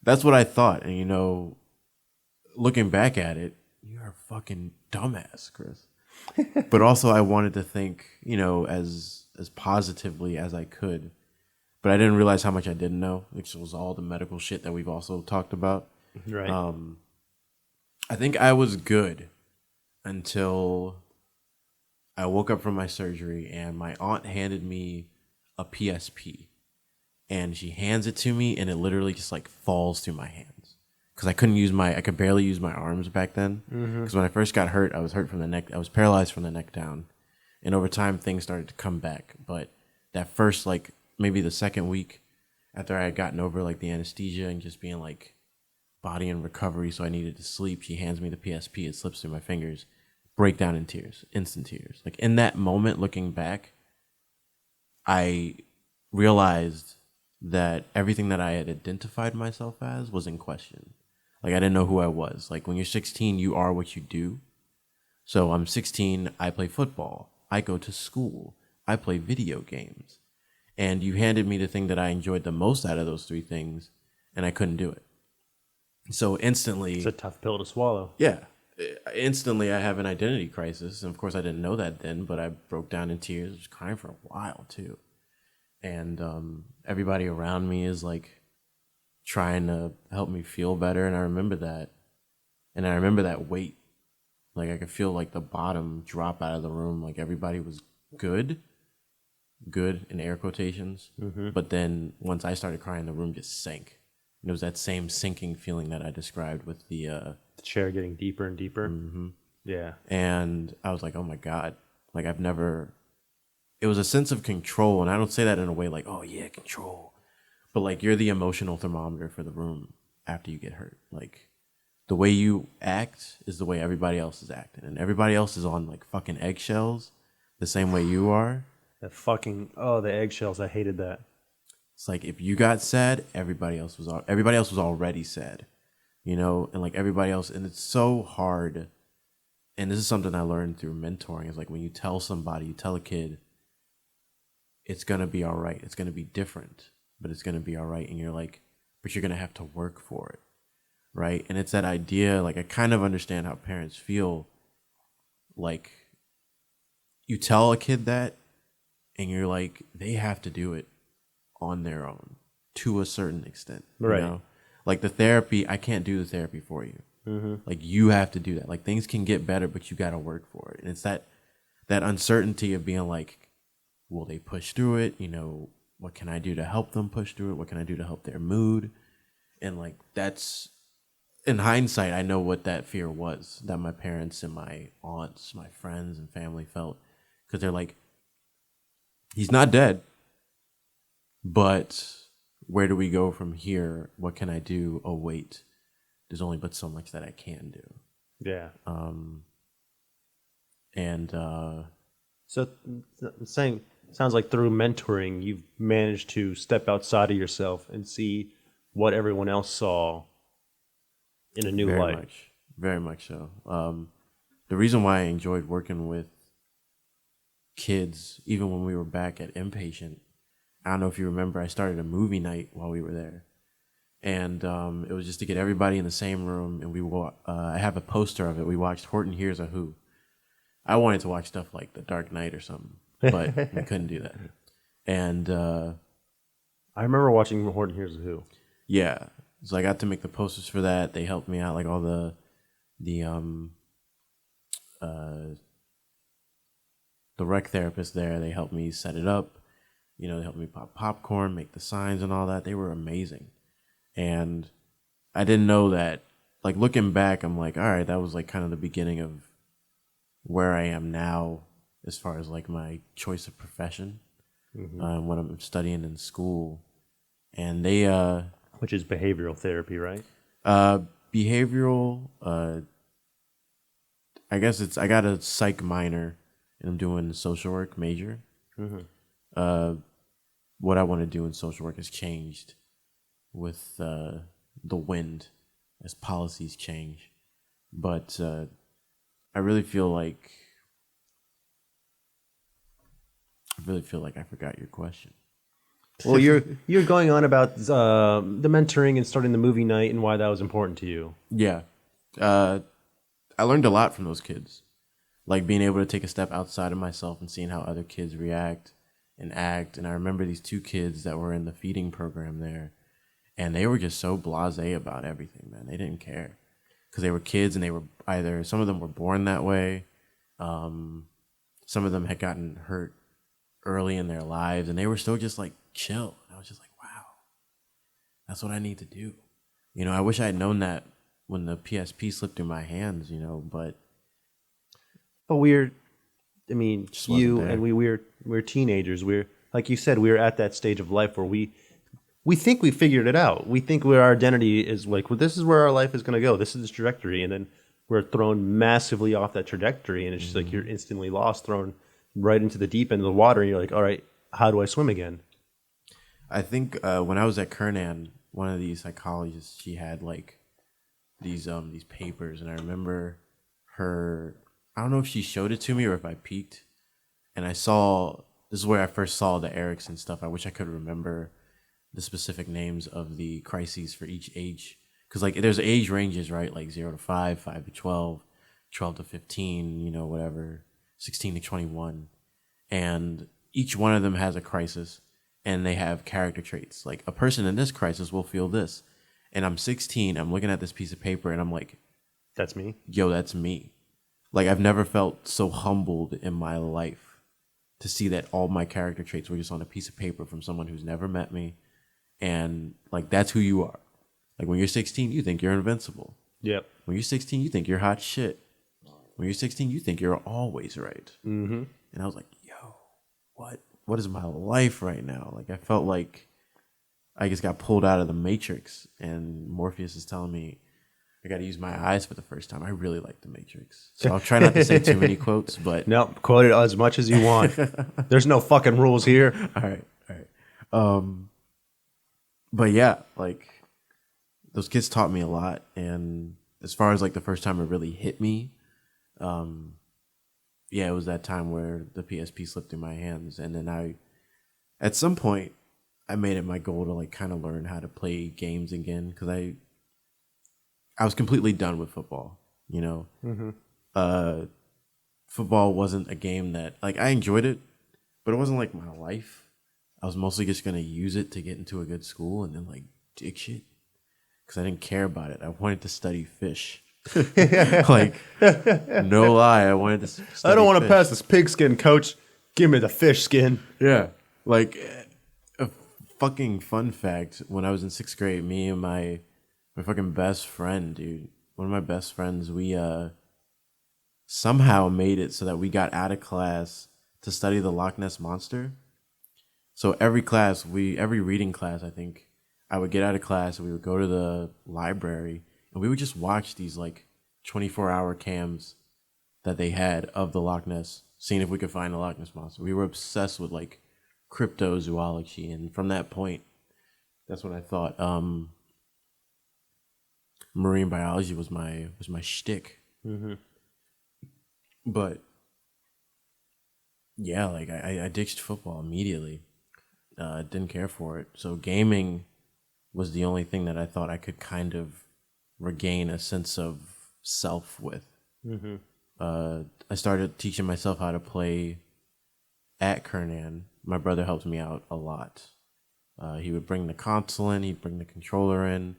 that's what I thought. And looking back at it, you're a fucking dumbass, Chris. But also I wanted to think, as positively as I could. But I didn't realize how much I didn't know, which was all the medical shit that we've also talked about. Right. I think I was good until I woke up from my surgery and my aunt handed me a PSP. And she hands it to me, and it literally just like falls through my hands. Because I could barely use my arms back then. Because when I first got hurt, I was hurt from the neck. I was paralyzed from the neck down. And over time, things started to come back. But that first, like, maybe the second week after I had gotten over like the anesthesia and just being like body in recovery, so I needed to sleep, she hands me the PSP. It slips through my fingers. Break down in tears. Instant tears. Like, in that moment, looking back, I realized that everything that I had identified myself as was in question. Like, I didn't know who I was. Like, when you're 16, you are what you do. So I'm 16, I play football. I go to school. I play video games. And you handed me the thing that I enjoyed the most out of those three things, and I couldn't do it. So instantly... It's a tough pill to swallow. Yeah. Instantly, I have an identity crisis. And of course, I didn't know that then, but I broke down in tears. I was crying for a while, too. And everybody around me is like trying to help me feel better, and I remember that. And I remember that weight. Like, I could feel like the bottom drop out of the room. Like, everybody was good in air quotations. But then once I started crying, the room just sank. And it was that same sinking feeling that I described with the chair getting deeper and deeper. Yeah. And I was like, oh my God, like, it was a sense of control. And I don't say that in a way like, oh yeah, control. but like you're the emotional thermometer for the room after you get hurt. Like the way you act is the way everybody else is acting, and everybody else is on like fucking eggshells the same way you are. The eggshells. I hated that. It's like if you got sad, everybody else was already sad, you know, and like everybody else, and it's so hard. And this is something I learned through mentoring. Is like when you tell a kid, it's gonna be all right. It's gonna be different, but it's gonna be all right. And you're like, but you're gonna have to work for it, right? And it's that idea. Like I kind of understand how parents feel. Like you tell a kid that, and you're like, they have to do it on their own to a certain extent, right? You know? Like the therapy, I can't do the therapy for you. Mm-hmm. Like you have to do that. Like things can get better, but you got to work for it. And it's that uncertainty of being like, will they push through it? You know, what can I do to help them push through it? What can I do to help their mood? And like that's, in hindsight, I know what that fear was that my parents and my aunts, my friends and family felt, because they're like, he's not dead, but where do we go from here? What can I do? Oh, wait, there's only but so much that I can do. Yeah. So I'm saying, sounds like through mentoring, you've managed to step outside of yourself and see what everyone else saw in a new light. Very much so. The reason why I enjoyed working with kids, even when we were back at Inpatient, I don't know if you remember, I started a movie night while we were there. And it was just to get everybody in the same room. And I have a poster of it. We watched Horton Hears a Who. I wanted to watch stuff like The Dark Knight or something, but we couldn't do that. And I remember watching Horton Hears a Who. Yeah. So I got to make the posters for that. They helped me out, like all the rec therapists there. They helped me set it up. You know, they helped me pop popcorn, make the signs and all that. They were amazing. And I didn't know that, like looking back, I'm like, all right, that was like kind of the beginning of where I am now as far as like my choice of profession, what I'm studying in school. And they, which is behavioral therapy, right? Behavioral, I guess I got a psych minor and I'm doing social work major. What I want to do in social work has changed with the wind as policies change. But I really feel like I forgot your question. Well, you're going on about the mentoring and starting the movie night and why that was important to you. Yeah. I learned a lot from those kids. Like being able to take a step outside of myself and seeing how other kids react and act. And I remember these two kids that were in the feeding program there, and they were just so blasé about everything, man. They didn't care because they were kids, and they were some of them were born that way. Some of them had gotten hurt early in their lives, and they were still just like chill. And I was just like, wow, that's what I need to do. You know, I wish I had known that when the PSP slipped through my hands, you know, but we're teenagers. We're, like you said, we're at that stage of life where we think we figured it out. We think where our identity is like, well, this is where our life is going to go. This is the trajectory. And then we're thrown massively off that trajectory. And it's just like you're instantly lost, thrown right into the deep end of the water. And you're like, all right, how do I swim again? I think when I was at Kernan, one of these psychologists, she had like these papers. And I remember her, I don't know if she showed it to me or if I peeked. And this is where I first saw the Erickson stuff. I wish I could remember the specific names of the crises for each age. Because like there's age ranges, right? Like 0 to 5, 5 to 12, 12 to 15, you know, whatever, 16 to 21. And each one of them has a crisis and they have character traits. Like a person in this crisis will feel this. And I'm 16, I'm looking at this piece of paper and I'm like, that's me. Yo, that's me. Like I've never felt so humbled in my life to see that all my character traits were just on a piece of paper from someone who's never met me. And like, that's who you are. Like when you're 16, you think you're invincible. Yep. When you're 16, you think you're hot shit. When you're 16, you think you're always right. Mm-hmm. And I was like, yo, what is my life right now? Like I felt like I just got pulled out of the Matrix, and Morpheus is telling me I got to use my eyes for the first time. I really like the Matrix, so I'll try not to say too many quotes. But No, quote it as much as you want. There's no fucking rules here. all right, all right. But yeah, like those kids taught me a lot, and as far as like the first time it really hit me, yeah, it was that time where the PSP slipped through my hands, and then at some point, I made it my goal to like kind of learn how to play games again because I was completely done with football. You know, football wasn't a game that like I enjoyed it, but it wasn't like my life. I was mostly just gonna use it to get into a good school and then like dig shit because I didn't care about it. I wanted to study fish. Like, no lie, I wanted to study I don't want to fish. pass this pigskin, coach. Give me the fish skin. Yeah, like a fucking fun fact. When I was in 6th grade, me and my fucking best friend, dude, one of my best friends, we somehow made it so that we got out of class to study the Loch Ness Monster. So every reading class, I think, I would get out of class and we would go to the library and we would just watch these like 24-hour cams that they had of the Loch Ness, seeing if we could find the Loch Ness Monster. We were obsessed with like cryptozoology, and from that point, that's when I thought marine biology was my shtick. Mm-hmm. But yeah, like I ditched football immediately. Didn't care for it. So gaming was the only thing that I thought I could kind of regain a sense of self with. Mm-hmm. I started teaching myself how to play at Kernan. My brother helped me out a lot. He would bring the console in, he'd bring the controller in,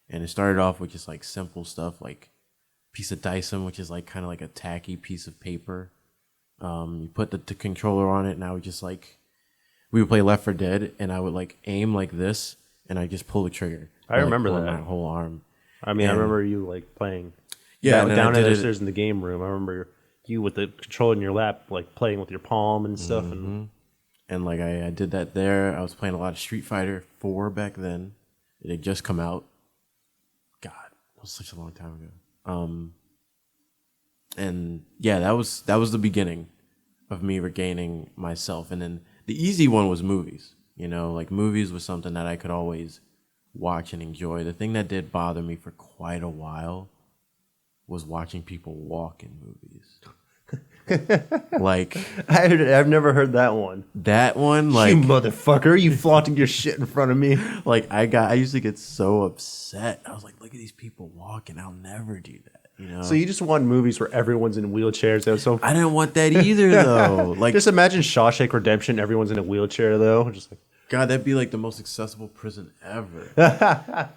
and it started off with just like simple stuff like piece of Dyson, which is like kind of like a tacky piece of paper. You put the controller on it, and I would just like, we would play Left 4 Dead, and I would like aim like this, and I just pull the trigger. I remember like, that. my whole arm. I mean, I remember you like playing. Yeah, down downstairs in the game room. I remember you with the controller in your lap, like playing with your palm and stuff. Mm-hmm. And like I did that there. I was playing a lot of Street Fighter 4 back then. It had just come out. God, that was such a long time ago. And yeah, that was the beginning of me regaining myself. And then the easy one was movies. You know, like movies was something that I could always watch and enjoy. The thing that did bother me for quite a while was watching people walk in movies. Like, I've never heard that one. That one, like, you motherfucker, you flaunting your shit in front of me. Like, I used to get so upset. I was like, look at these people walking. I'll never do that. You know? So you just want movies where everyone's in wheelchairs. That was so. I didn't want that either, though. Like, just imagine Shawshank Redemption. Everyone's in a wheelchair, though. Just like, God, that'd be like the most accessible prison ever.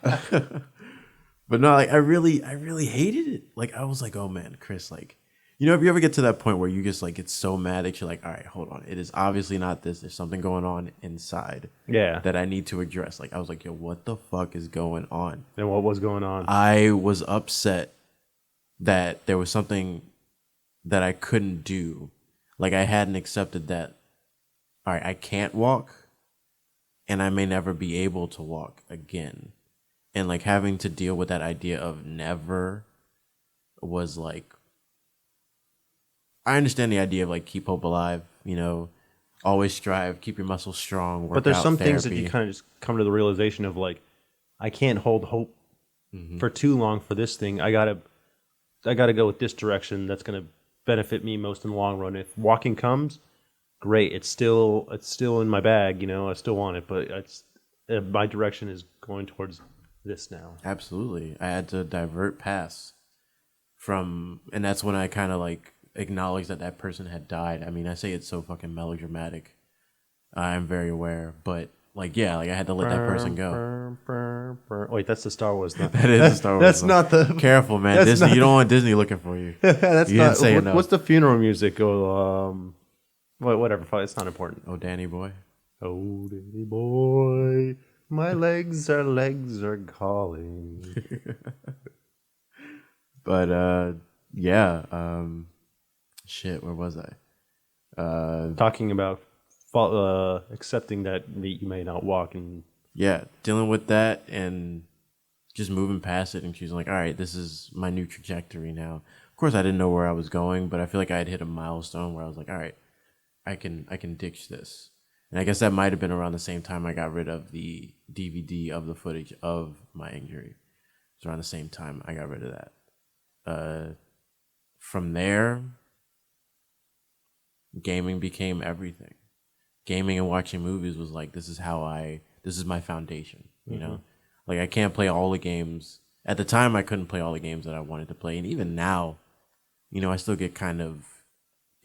But no, like I really hated it. Like I was like, oh man, Chris, like, you know, if you ever get to that point where you just like get so mad that you're like, all right, hold on, it is obviously not this. There's something going on inside. Yeah. That I need to address. Like I was like, yo, what the fuck is going on? And what was going on? I was upset that there was something that I couldn't do. Like I hadn't accepted that, all right, I can't walk and I may never be able to walk again. And like having to deal with that idea of never was like, I understand the idea of like keep hope alive, you know, always strive, keep your muscles strong. But there's some things that you kind of just come to the realization of like, I can't hold hope for too long for this thing. I gotta go with this direction. That's gonna benefit me most in the long run. If walking comes, great. It's still in my bag, you know. I still want it, but my direction is going towards this now. Absolutely. I had to divert past from, and that's when I kind of like acknowledged that person had died. I mean, I say it's so fucking melodramatic. I'm very aware, but like, yeah, like I had to let that person go. Wait, that's the Star Wars. That is the Star Wars. That's not the. Careful, man. Disney. You don't want Disney looking for you. That's you not. didn't say enough. What's the funeral music? Whatever. It's not important. Oh, Danny boy. Oh, Danny boy. My legs are calling. But yeah, shit. Where was I? Talking about accepting that you may not walk and yeah, dealing with that and just moving past it and choosing like, all right, this is my new trajectory now. Of course, I didn't know where I was going, but I feel like I had hit a milestone where I was like, all right, I can ditch this. And I guess that might have been around the same time I got rid of the DVD of the footage of my injury. It's around the same time I got rid of that. From there, gaming became everything. Gaming and watching movies was like, this is my foundation, you know? Like, I can't play all the games. At the time, I couldn't play all the games that I wanted to play. And even now, you know, I still get kind of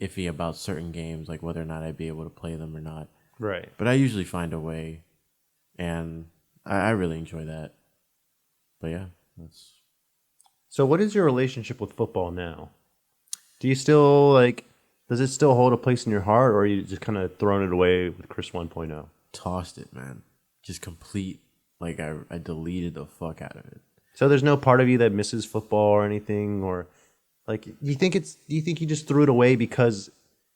iffy about certain games, like whether or not I'd be able to play them or not. Right. But I usually find a way, and I really enjoy that. But yeah, that's... So what is your relationship with football now? Do you still, like, does it still hold a place in your heart, or are you just kind of throwing it away with Chris 1.0? Tossed it, man. Just complete, like, I deleted the fuck out of it. So there's no part of you that misses football or anything, or like, do you think you just threw it away because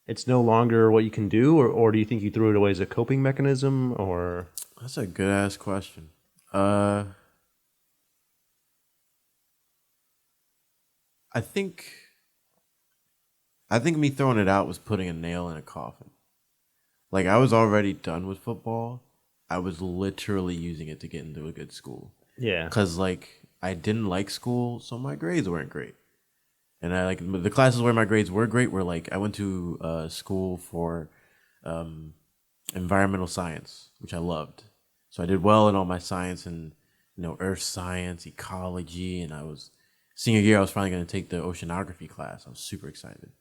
it's no longer what you can do, or do you think you threw it away as a coping mechanism, or? That's a good ass question. I think me throwing it out was putting a nail in a coffin. Like, I was already done with football. I was literally using it to get into a good school. Yeah. Because, like, I didn't like school, so my grades weren't great. And I like the classes where my grades were great were like, I went to school for environmental science, which I loved. So I did well in all my science and, you know, earth science, ecology, and senior year I was finally going to take the oceanography class. I was super excited.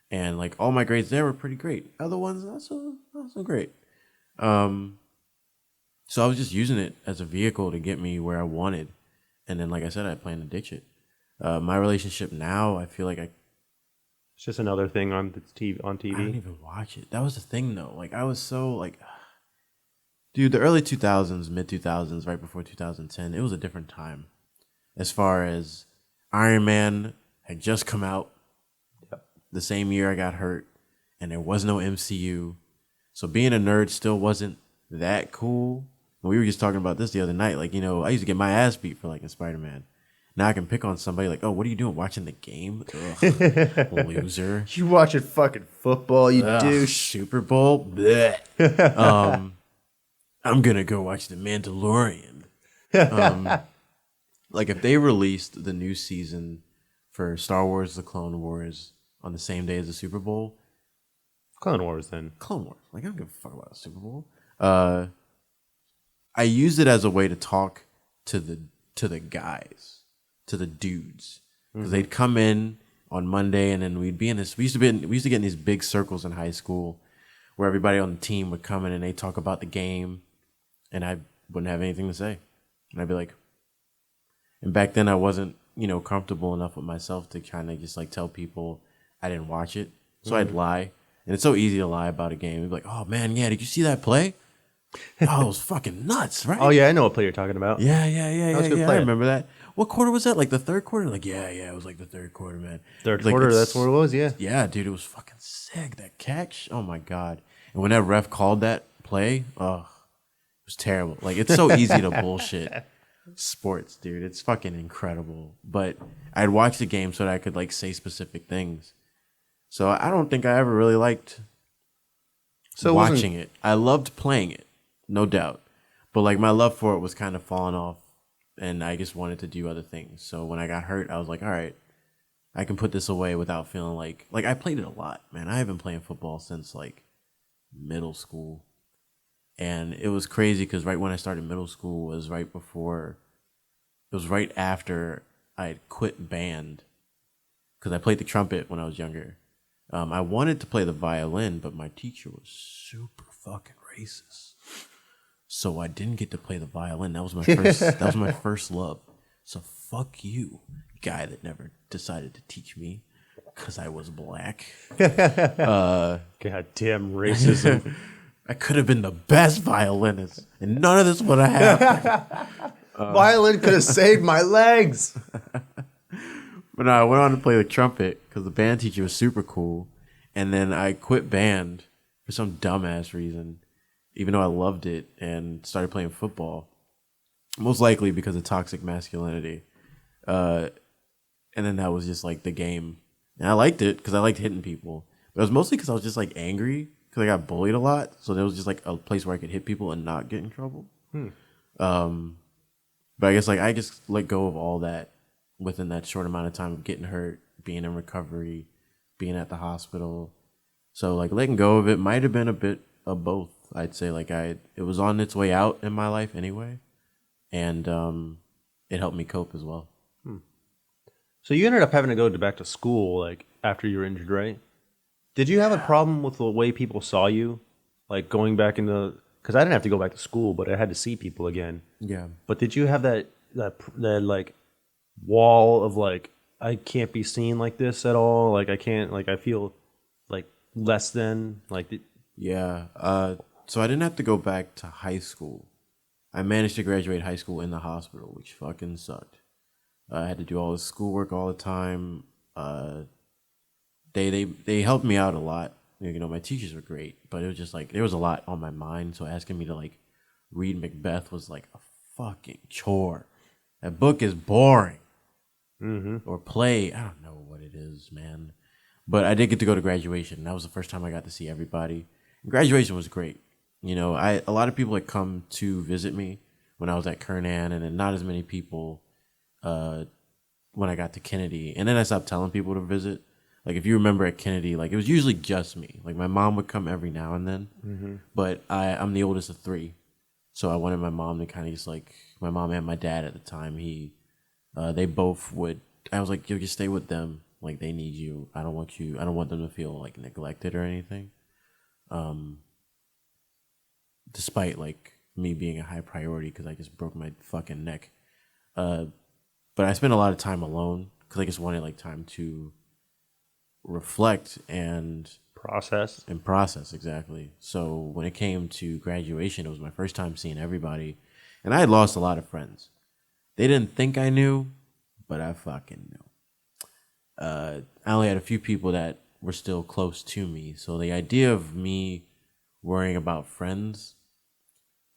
And like all my grades there were pretty great. Other ones not so great. So I was just using it as a vehicle to get me where I wanted. And then, like I said, I plan to ditch it. My relationship now, I feel like It's just another thing on the TV. I don't even watch it. That was the thing, though. Like, I was so, like... Dude, the early 2000s, mid-2000s, right before 2010, it was a different time. As far as Iron Man had just come out. Yep. The same year I got hurt. And there was no MCU. So being a nerd still wasn't that cool. We were just talking about this the other night. Like, you know, I used to get my ass beat for, like, a Spider-Man. Now I can pick on somebody like, oh, what are you doing? Watching the game? Ugh, loser. You watching fucking football, you douche. Super Bowl? Blech. I'm going to go watch The Mandalorian. Like, if they released the new season for Star Wars The Clone Wars on the same day as the Super Bowl. Clone Wars, then. Clone Wars. Like, I don't give a fuck about the Super Bowl. I used it as a way to talk to the guys. To the dudes, because they'd come in on Monday, and then we'd be in this. We used to get in these big circles in high school, where everybody on the team would come in and they talk about the game, and I wouldn't have anything to say, and I'd be like, and back then I wasn't, you know, comfortable enough with myself to kind of just like tell people I didn't watch it, so I'd lie, and it's so easy to lie about a game. You'd be like, oh man, yeah, did you see that play? Oh, it was fucking nuts, right? Oh yeah, I know what play you're talking about. Yeah. was a good play. I remember that. What quarter was that? Like the third quarter? Like, yeah, it was like the third quarter, man. Third Like, quarter, that's where it was, yeah. Yeah, dude, it was fucking sick. That catch, oh my god. And when that ref called that play, oh, it was terrible. Like, it's so easy to bullshit sports, dude. It's fucking incredible. But I'd watch the game so that I could like say specific things. So I don't think I ever really liked watching it. I loved playing it, no doubt. But like my love for it was kind of falling off. And I just wanted to do other things. So when I got hurt, I was like, all right, I can put this away without feeling like I played it a lot, man. I have been playing football since like middle school. And it was crazy because right when I started middle school was right after I had quit band because I played the trumpet when I was younger. I wanted to play the violin, but my teacher was super fucking racist. So I didn't get to play the violin. That was my first love. So fuck you, guy that never decided to teach me because I was black. Goddamn racism. I could have been the best violinist, and none of this would have happened. Violin could have saved my legs. But no, I went on to play the trumpet because the band teacher was super cool. And then I quit band for some dumbass reason. even though I loved it and started playing football, most likely because of toxic masculinity. And then that was just like the game. And I liked it because I liked hitting people. But it was mostly because I was just like angry because I got bullied a lot. So there was just like a place where I could hit people and not get in trouble. But I guess like I just let go of all that within that short amount of time of getting hurt, being in recovery, being at the hospital. So like letting go of it might have been a bit of both. I'd say like it was on its way out in my life anyway, and it helped me cope as well. So you ended up having to go back to school like after you were injured, right? Did you have a problem with the way people saw you, like going back into? Because I didn't have to go back to school, but I had to see people again. Yeah. But did you have that like wall of like I can't be seen like this at all? Like I can't like I feel like less than like. Yeah. So I didn't have to go back to high school. I managed to graduate high school in the hospital, which fucking sucked. I had to do all this schoolwork all the time. They helped me out a lot. You know, my teachers were great, but it was just like there was a lot on my mind. So asking me to like read Macbeth was like a fucking chore. That book is boring. Or play, I don't know what it is, man. But I did get to go to graduation. That was the first time I got to see everybody. And graduation was great. You know, a lot of people had come to visit me when I was at Kernan, and then not as many people when I got to Kennedy. And then I stopped telling people to visit. Like, if you remember at Kennedy, like, it was usually just me. Like, my mom would come every now and then. But I'm the oldest of three. So I wanted my mom to kind of just, like, my mom and my dad at the time, they both would, I was like, yo, just stay with them. Like, they need you. I don't want them to feel, like, neglected or anything. Despite, like, me being a high priority because I just broke my fucking neck. But I spent a lot of time alone because I just wanted, like, time to reflect and Process. Exactly. So when it came to graduation, it was my first time seeing everybody, and I had lost a lot of friends. They didn't think I knew, but I fucking knew. I only had a few people that were still close to me, so the idea of me worrying about friends,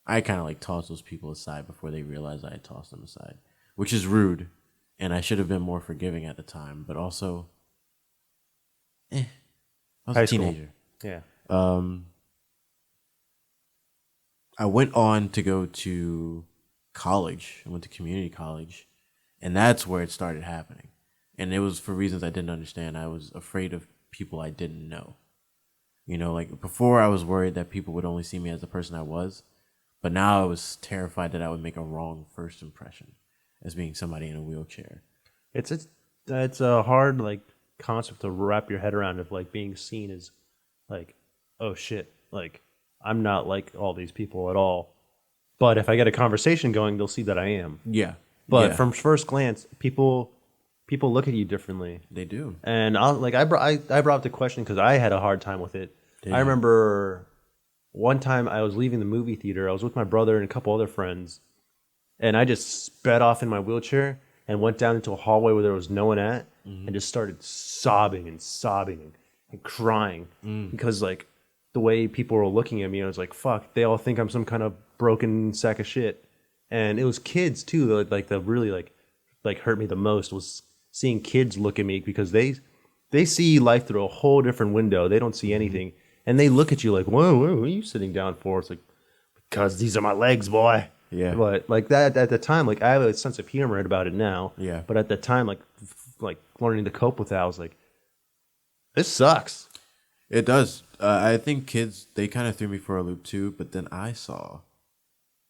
I kind of like tossed those people aside before they realized I had tossed them aside, which is rude, and I should have been more forgiving at the time, but also I was High a school. teenager. Yeah. I went on to go to college. I went to community college, and that's where it started happening. And it was for reasons I didn't understand. I was afraid of people I didn't know. You know, like before I was worried that people would only see me as the person I was, but now I was terrified that I would make a wrong first impression as being somebody in a wheelchair. It's a hard like concept to wrap your head around of like being seen as like, oh shit, like I'm not like all these people at all. But if I get a conversation going, they'll see that I am. Yeah. But yeah, from first glance, people look at you differently. they do. And I brought up the question because I had a hard time with it. Did I you? remember one time I was leaving the movie theater. I was with my brother and a couple other friends, and I just sped off in my wheelchair and went down into a hallway where there was no one at, and just started sobbing and crying because like the way people were looking at me, I was like, "Fuck!" They all think I'm some kind of broken sack of shit, and it was kids too. Like the really like hurt me the most was seeing kids look at me because they see life through a whole different window. They don't see anything, and they look at you like, "Whoa, what are you sitting down for?" It's like, because these are my legs, boy. Yeah. But like that at the time, like I have a sense of humor about it now. Yeah. But at the time, like learning to cope with that, I was like, this sucks. It does. I think kids, they kind of threw me for a loop too, but then I saw a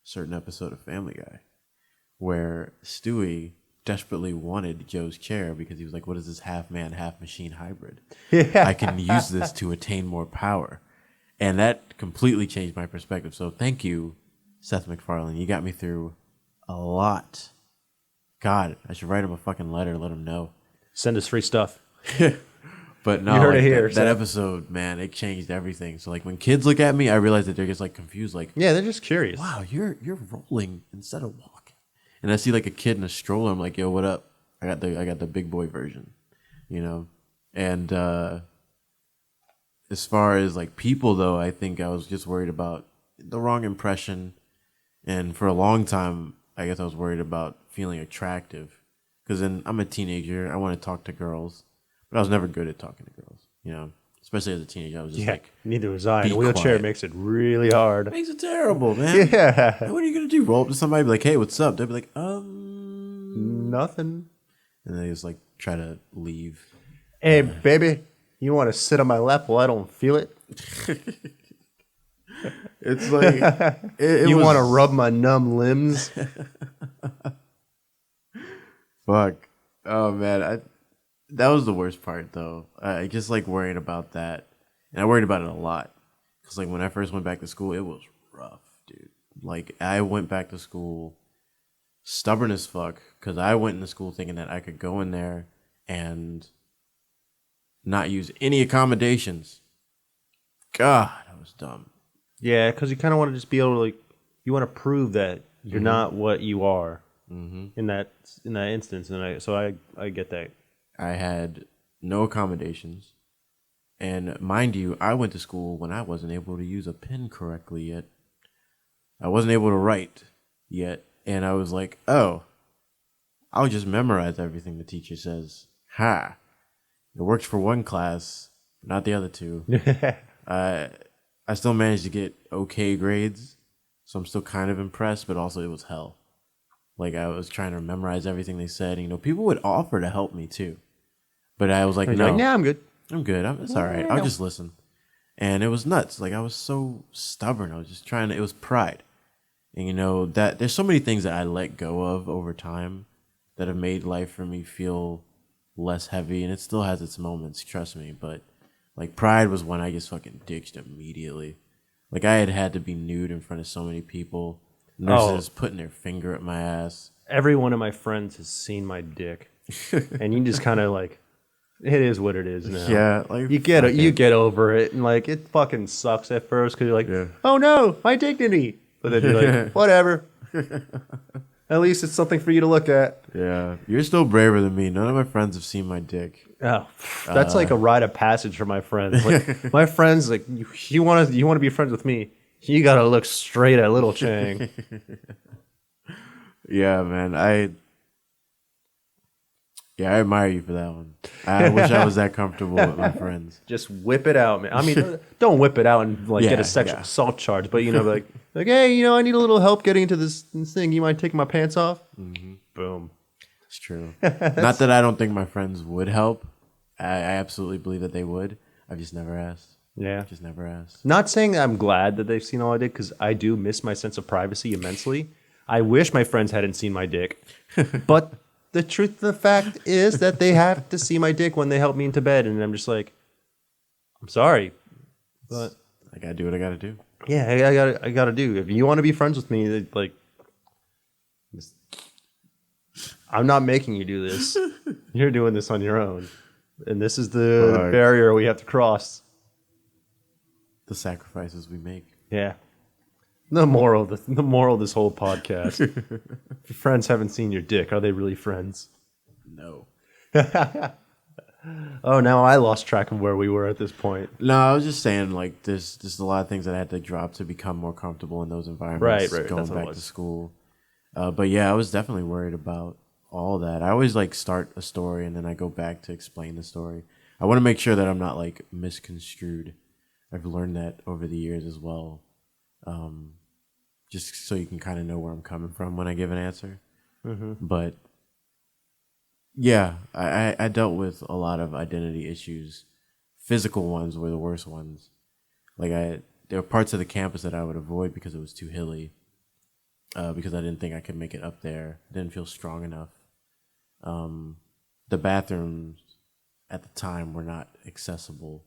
certain episode of Family Guy where Stewie desperately wanted Joe's chair because he was like, what is this half man, half machine hybrid? Yeah. I can use this to attain more power. And that completely changed my perspective. So thank you, Seth MacFarlane. You got me through a lot. God, I should write him a fucking letter, let him know. Send us free stuff. But no, You heard like, it here, that episode, man, it changed everything. So like when kids look at me, I realize that they're just like confused, like, Yeah, they're just curious. wow, you're rolling instead of walking. And I see like a kid in a stroller, I'm like, yo, what up? I got the big boy version, you know? And as far as like people though, I think I was just worried about the wrong impression. And for a long time, I guess I was worried about feeling attractive. Because then I'm a teenager. I want to talk to girls. But I was never good at talking to girls. You know, especially as a teenager. I was just like, neither was I. be The wheelchair quiet. makes it really hard. It makes it terrible, man. Yeah. Like, what are you going to do? Roll up to somebody and be like, hey, what's up? They'll be like, Nothing. And they just like try to leave. Hey, baby, you want to sit on my lap while I don't feel it? It's like, You want to rub my numb limbs? Fuck. Oh, man. That was the worst part, though. I just like worrying about that. And I worried about it a lot. Because like when I first went back to school, it was rough, dude. Like I went back to school stubborn as fuck. Because I went into school thinking that I could go in there and not use any accommodations. God, I was dumb. Yeah, because you kind of want to just be able to, like, you want to prove that you're not what you are in that instance. And I get that. I had no accommodations. And mind you, I went to school when I wasn't able to use a pen correctly yet. I wasn't able to write yet. And I was like, oh, I'll just memorize everything the teacher says. Ha! It worked for one class, but not the other two. I still managed to get okay grades, so I'm still kind of impressed, but also it was hell. Like, I was trying to memorize everything they said. You know, people would offer to help me, too. But I was like, no. Like, nah, I'm good. I'm good. It's all right. I'll just listen. And it was nuts. Like, I was so stubborn. I was just trying to, it was pride. And, you know, that there's so many things that I let go of over time that have made life for me feel less heavy. And it still has its moments, trust me. But, like, pride was one I just fucking ditched immediately. Like, I had to be nude in front of so many people. Nurses putting their finger at my ass. Every one of my friends has seen my dick. And you just kind of, like, it is what it is now. Yeah, like you get over it, and like it fucking sucks at first because you're like, oh no, my dignity. But then you're like, whatever. At least it's something for you to look at. Yeah, you're still braver than me. None of my friends have seen my dick. Oh, that's like a rite of passage for my friends. Like, my friends, like you want to be friends with me, you gotta look straight at Little Chang. Yeah, man, I admire you for that one. I wish I was that comfortable with my friends. Just whip it out, man. I mean, don't whip it out and like get a sexual assault charge, but you know, like, hey, you know, I need a little help getting into this thing. You mind taking my pants off? Mm-hmm. Boom. It's true. Not that I don't think my friends would help. I absolutely believe that they would. I've just never asked. Yeah. Just never asked. Not saying that I'm glad that they've seen all I did, because I do miss my sense of privacy immensely. I wish my friends hadn't seen my dick, but the truth of the fact is that they have to see my dick when they help me into bed, and I'm just like, I'm sorry, but I gotta do what I gotta do. Yeah, I gotta do. If you want to be friends with me, like, I'm not making you do this. You're doing this on your own, and this is the barrier we have to cross. The sacrifices we make. Yeah. The moral of this whole podcast. If your friends haven't seen your dick, are they really friends? No. Oh, now I lost track of where we were at this point. No, I was just saying, like, there's just a lot of things that I had to drop to become more comfortable in those environments. Right. Going back to school. But yeah, I was definitely worried about all that. I always, like, start a story and then I go back to explain the story. I want to make sure that I'm not, like, misconstrued. I've learned that over the years as well. Just so you can kind of know where I'm coming from when I give an answer. Mm-hmm. But yeah, I dealt with a lot of identity issues. Physical ones were the worst ones. Like there were parts of the campus that I would avoid because it was too hilly. Because I didn't think I could make it up there. I didn't feel strong enough. The bathrooms at the time were not accessible.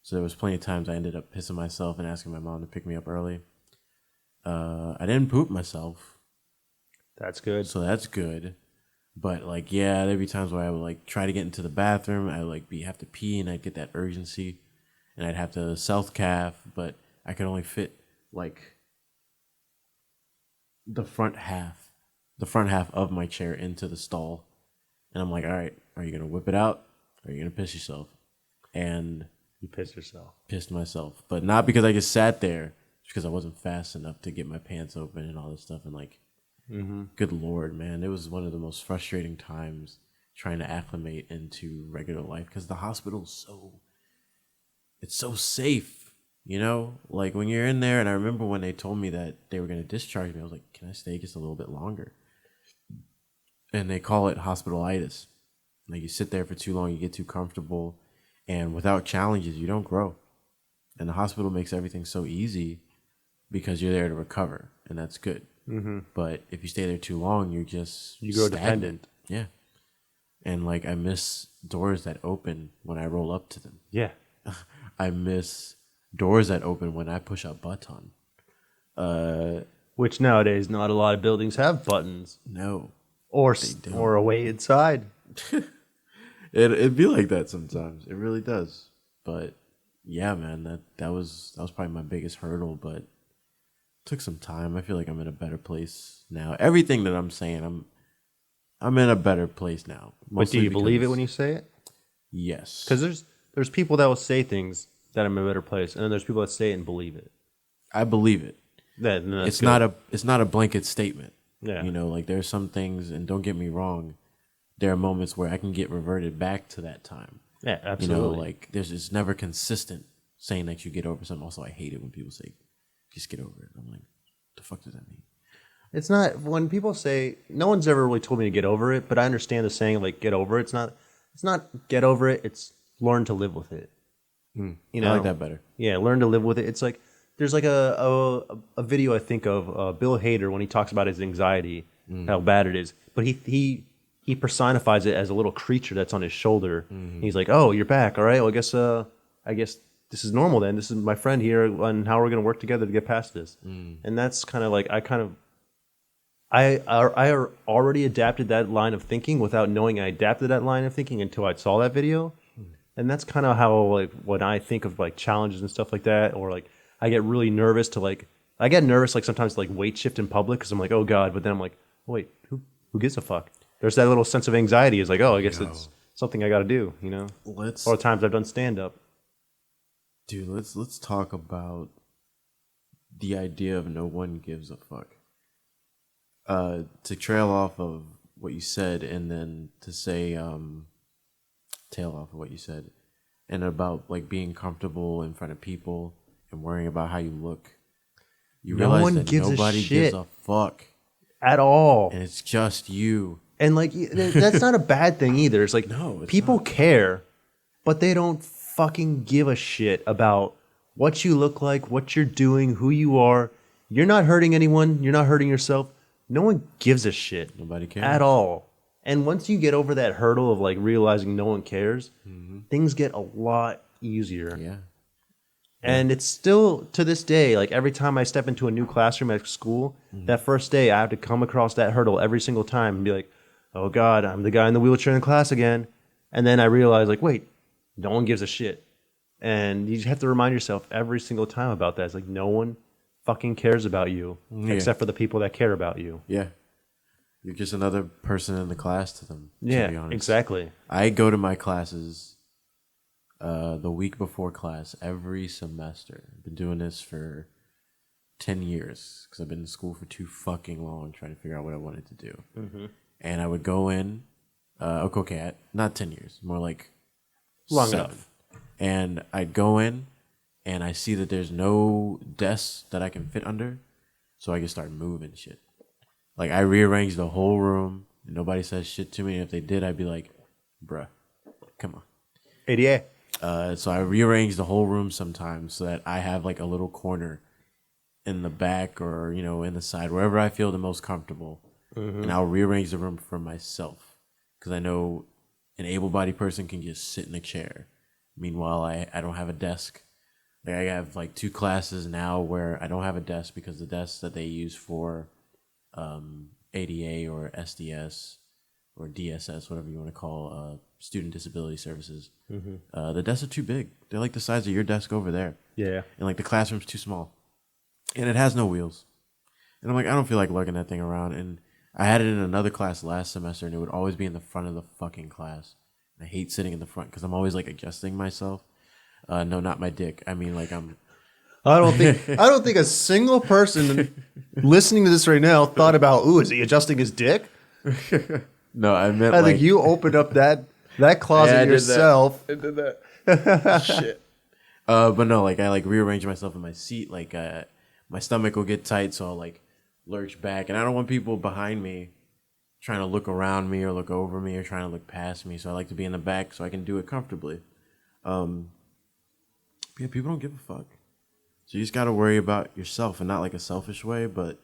So there was plenty of times I ended up pissing myself and asking my mom to pick me up early. I didn't poop myself. That's good. So that's good. But, like, yeah, there'd be times where I would, like, try to get into the bathroom. I would, like, have to pee, and I'd get that urgency. And I'd have to self-calf, but I could only fit, like, the front half of my chair into the stall. And I'm like, all right, are you going to whip it out? Or are you going to piss yourself? And you pissed yourself. Pissed myself. But not because I just sat there. because I wasn't fast enough to get my pants open and all this stuff. And like, good Lord, man, it was one of the most frustrating times trying to acclimate into regular life because the hospital's it's so safe, you know? Like when you're in there, and I remember when they told me that they were going to discharge me, I was like, can I stay just a little bit longer? And they call it hospitalitis. Like you sit there for too long, you get too comfortable, and without challenges, you don't grow. And the hospital makes everything so easy because you're there to recover, and that's good. But if you stay there too long, you grow dependent. Yeah. And like I miss doors that open when I roll up to them. Yeah. I miss doors that open when I push a button. Which nowadays not a lot of buildings have buttons. No. Or a way inside. It'd be like that sometimes. It really does. But yeah, man, that was probably my biggest hurdle, but it took some time. I feel like I'm in a better place now. Everything that I'm saying, I'm in a better place now. But do you believe it when you say it? Yes. Because there's people that will say things that I'm in a better place, and then there's people that say it and believe it. I believe it. It's not a blanket statement. Yeah. You know, like there's some things, and don't get me wrong, there are moments where I can get reverted back to that time. Yeah, absolutely. You know, like it's never consistent saying that you get over something. Also, I hate it when people say, just get over it. I'm like, what the fuck does that mean? It's not, when people say, no one's ever really told me to get over it, but I understand the saying, like, get over it. It's not get over it, it's learn to live with it. You know? I like that better. Yeah, learn to live with it. It's like, there's like a video I think of Bill Hader when he talks about his anxiety, how bad it is. But he personifies it as a little creature that's on his shoulder. He's like, oh, you're back. All right, well, I guess this is normal then. This is my friend here, and how we're going to work together to get past this. And that's kind of like, I already adapted that line of thinking without knowing I adapted that line of thinking until I saw that video. And that's kind of how, like, when I think of like challenges and stuff like that, or like I get really nervous I get nervous like sometimes to, like, weight shift in public because I'm like, oh God, but then I'm like, wait, who gives a fuck? There's that little sense of anxiety. Is like, oh, I guess it's something I got to do, you know? Or times I've done stand up. Dude, let's talk about the idea of no one gives a fuck. To trail off of what you said, and then to say, tail off of what you said, and about like being comfortable in front of people and worrying about how you look. You realize that nobody gives a fuck at all, and it's just you. And like that's not a bad thing either. It's like, no, people care, but they don't fucking give a shit about what you look like, what you're doing, who you are. You're not hurting anyone. You're not hurting yourself. No one gives a shit. Nobody cares at all. And once you get over that hurdle of like realizing no one cares, things get a lot easier. Yeah. And it's still to this day, like every time I step into a new classroom at school, that first day I have to come across that hurdle every single time and be like, oh God, I'm the guy in the wheelchair in class again. And then I realize, like, wait, no one gives a shit. And you just have to remind yourself every single time about that. It's like no one fucking cares about you except for the people that care about you. Yeah. You're just another person in the class to them, to be honest. Exactly. I go to my classes the week before class every semester. I've been doing this for 10 years because I've been in school for too fucking long trying to figure out what I wanted to do. And I would go in, not 10 years, more like long 7. enough. And I'd go in and I see that there's no desks that I can fit under, so I can start moving shit. Like, I rearranged the whole room, and nobody says shit to me. And if they did, I'd be like, bruh, come on. ADA. So I rearrange the whole room sometimes so that I have, like, a little corner in the back or, you know, in the side, wherever I feel the most comfortable. And I'll rearrange the room for myself because I know an able-bodied person can just sit in a chair. Meanwhile, I don't have a desk. Like, I have, like, 2 classes now where I don't have a desk because the desks that they use for ADA or SDS or DSS, whatever you want to call student disability services, the desks are too big. They're like the size of your desk over there. Yeah. And like the classroom's too small. And it has no wheels. And I'm like, I don't feel like lugging that thing around. And I had it in another class last semester, and it would always be in the front of the fucking class. And I hate sitting in the front because I'm always like adjusting myself. No, not my dick. I mean, like I'm I don't think a single person listening to this right now thought about, ooh, is he adjusting his dick? No, I meant I like think you opened up that closet I did that. yourself. I did that. Shit. But no, like I like rearrange myself in my seat. Like my stomach will get tight, so I'll like lurch back, and I don't want people behind me trying to look around me or look over me or trying to look past me. So I like to be in the back so I can do it comfortably. Yeah, people don't give a fuck. So you just got to worry about yourself, and not like a selfish way, but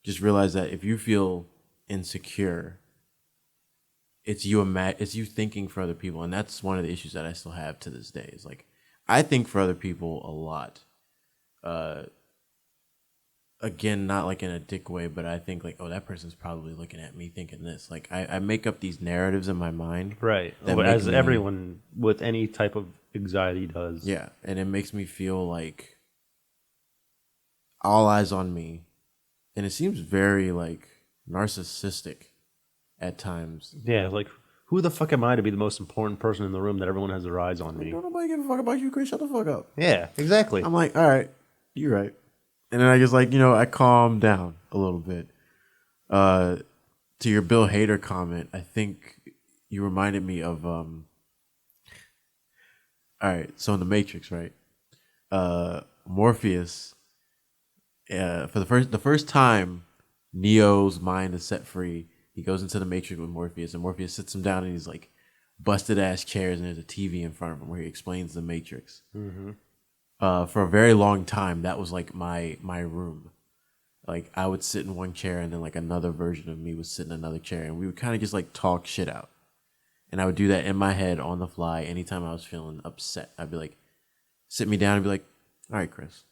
just realize that if you feel insecure, it's you thinking for other people, and that's one of the issues that I still have to this day. Is like I think for other people a lot. Again, not like in a dick way, but I think like, oh, that person's probably looking at me thinking this. Like I make up these narratives in my mind, Right. that As make me- everyone with any type of anxiety does. Yeah, and it makes me feel like all eyes on me, and it seems very like narcissistic at times. Yeah, like, who the fuck am I to be the most important person in the room that everyone has their eyes on me? Don't nobody give a fuck about you, Chris. Shut the fuck up. Yeah, exactly. I'm like, all right, you're right. And then I just like, I calm down a little bit. To your Bill Hader comment, I think you reminded me of all right, so in the Matrix, right? Morpheus, for the first time Neo's mind is set free, he goes into the Matrix with Morpheus, and Morpheus sits him down in these like busted ass chairs, and there's a TV in front of him where he explains the Matrix. For a very long time, that was like my room. Like I would sit in one chair, and then like another version of me would sit in another chair, and we would kind of just like talk shit out. And I would do that in my head on the fly anytime I was feeling upset. I'd be like, sit me down and be like, all right, Chris,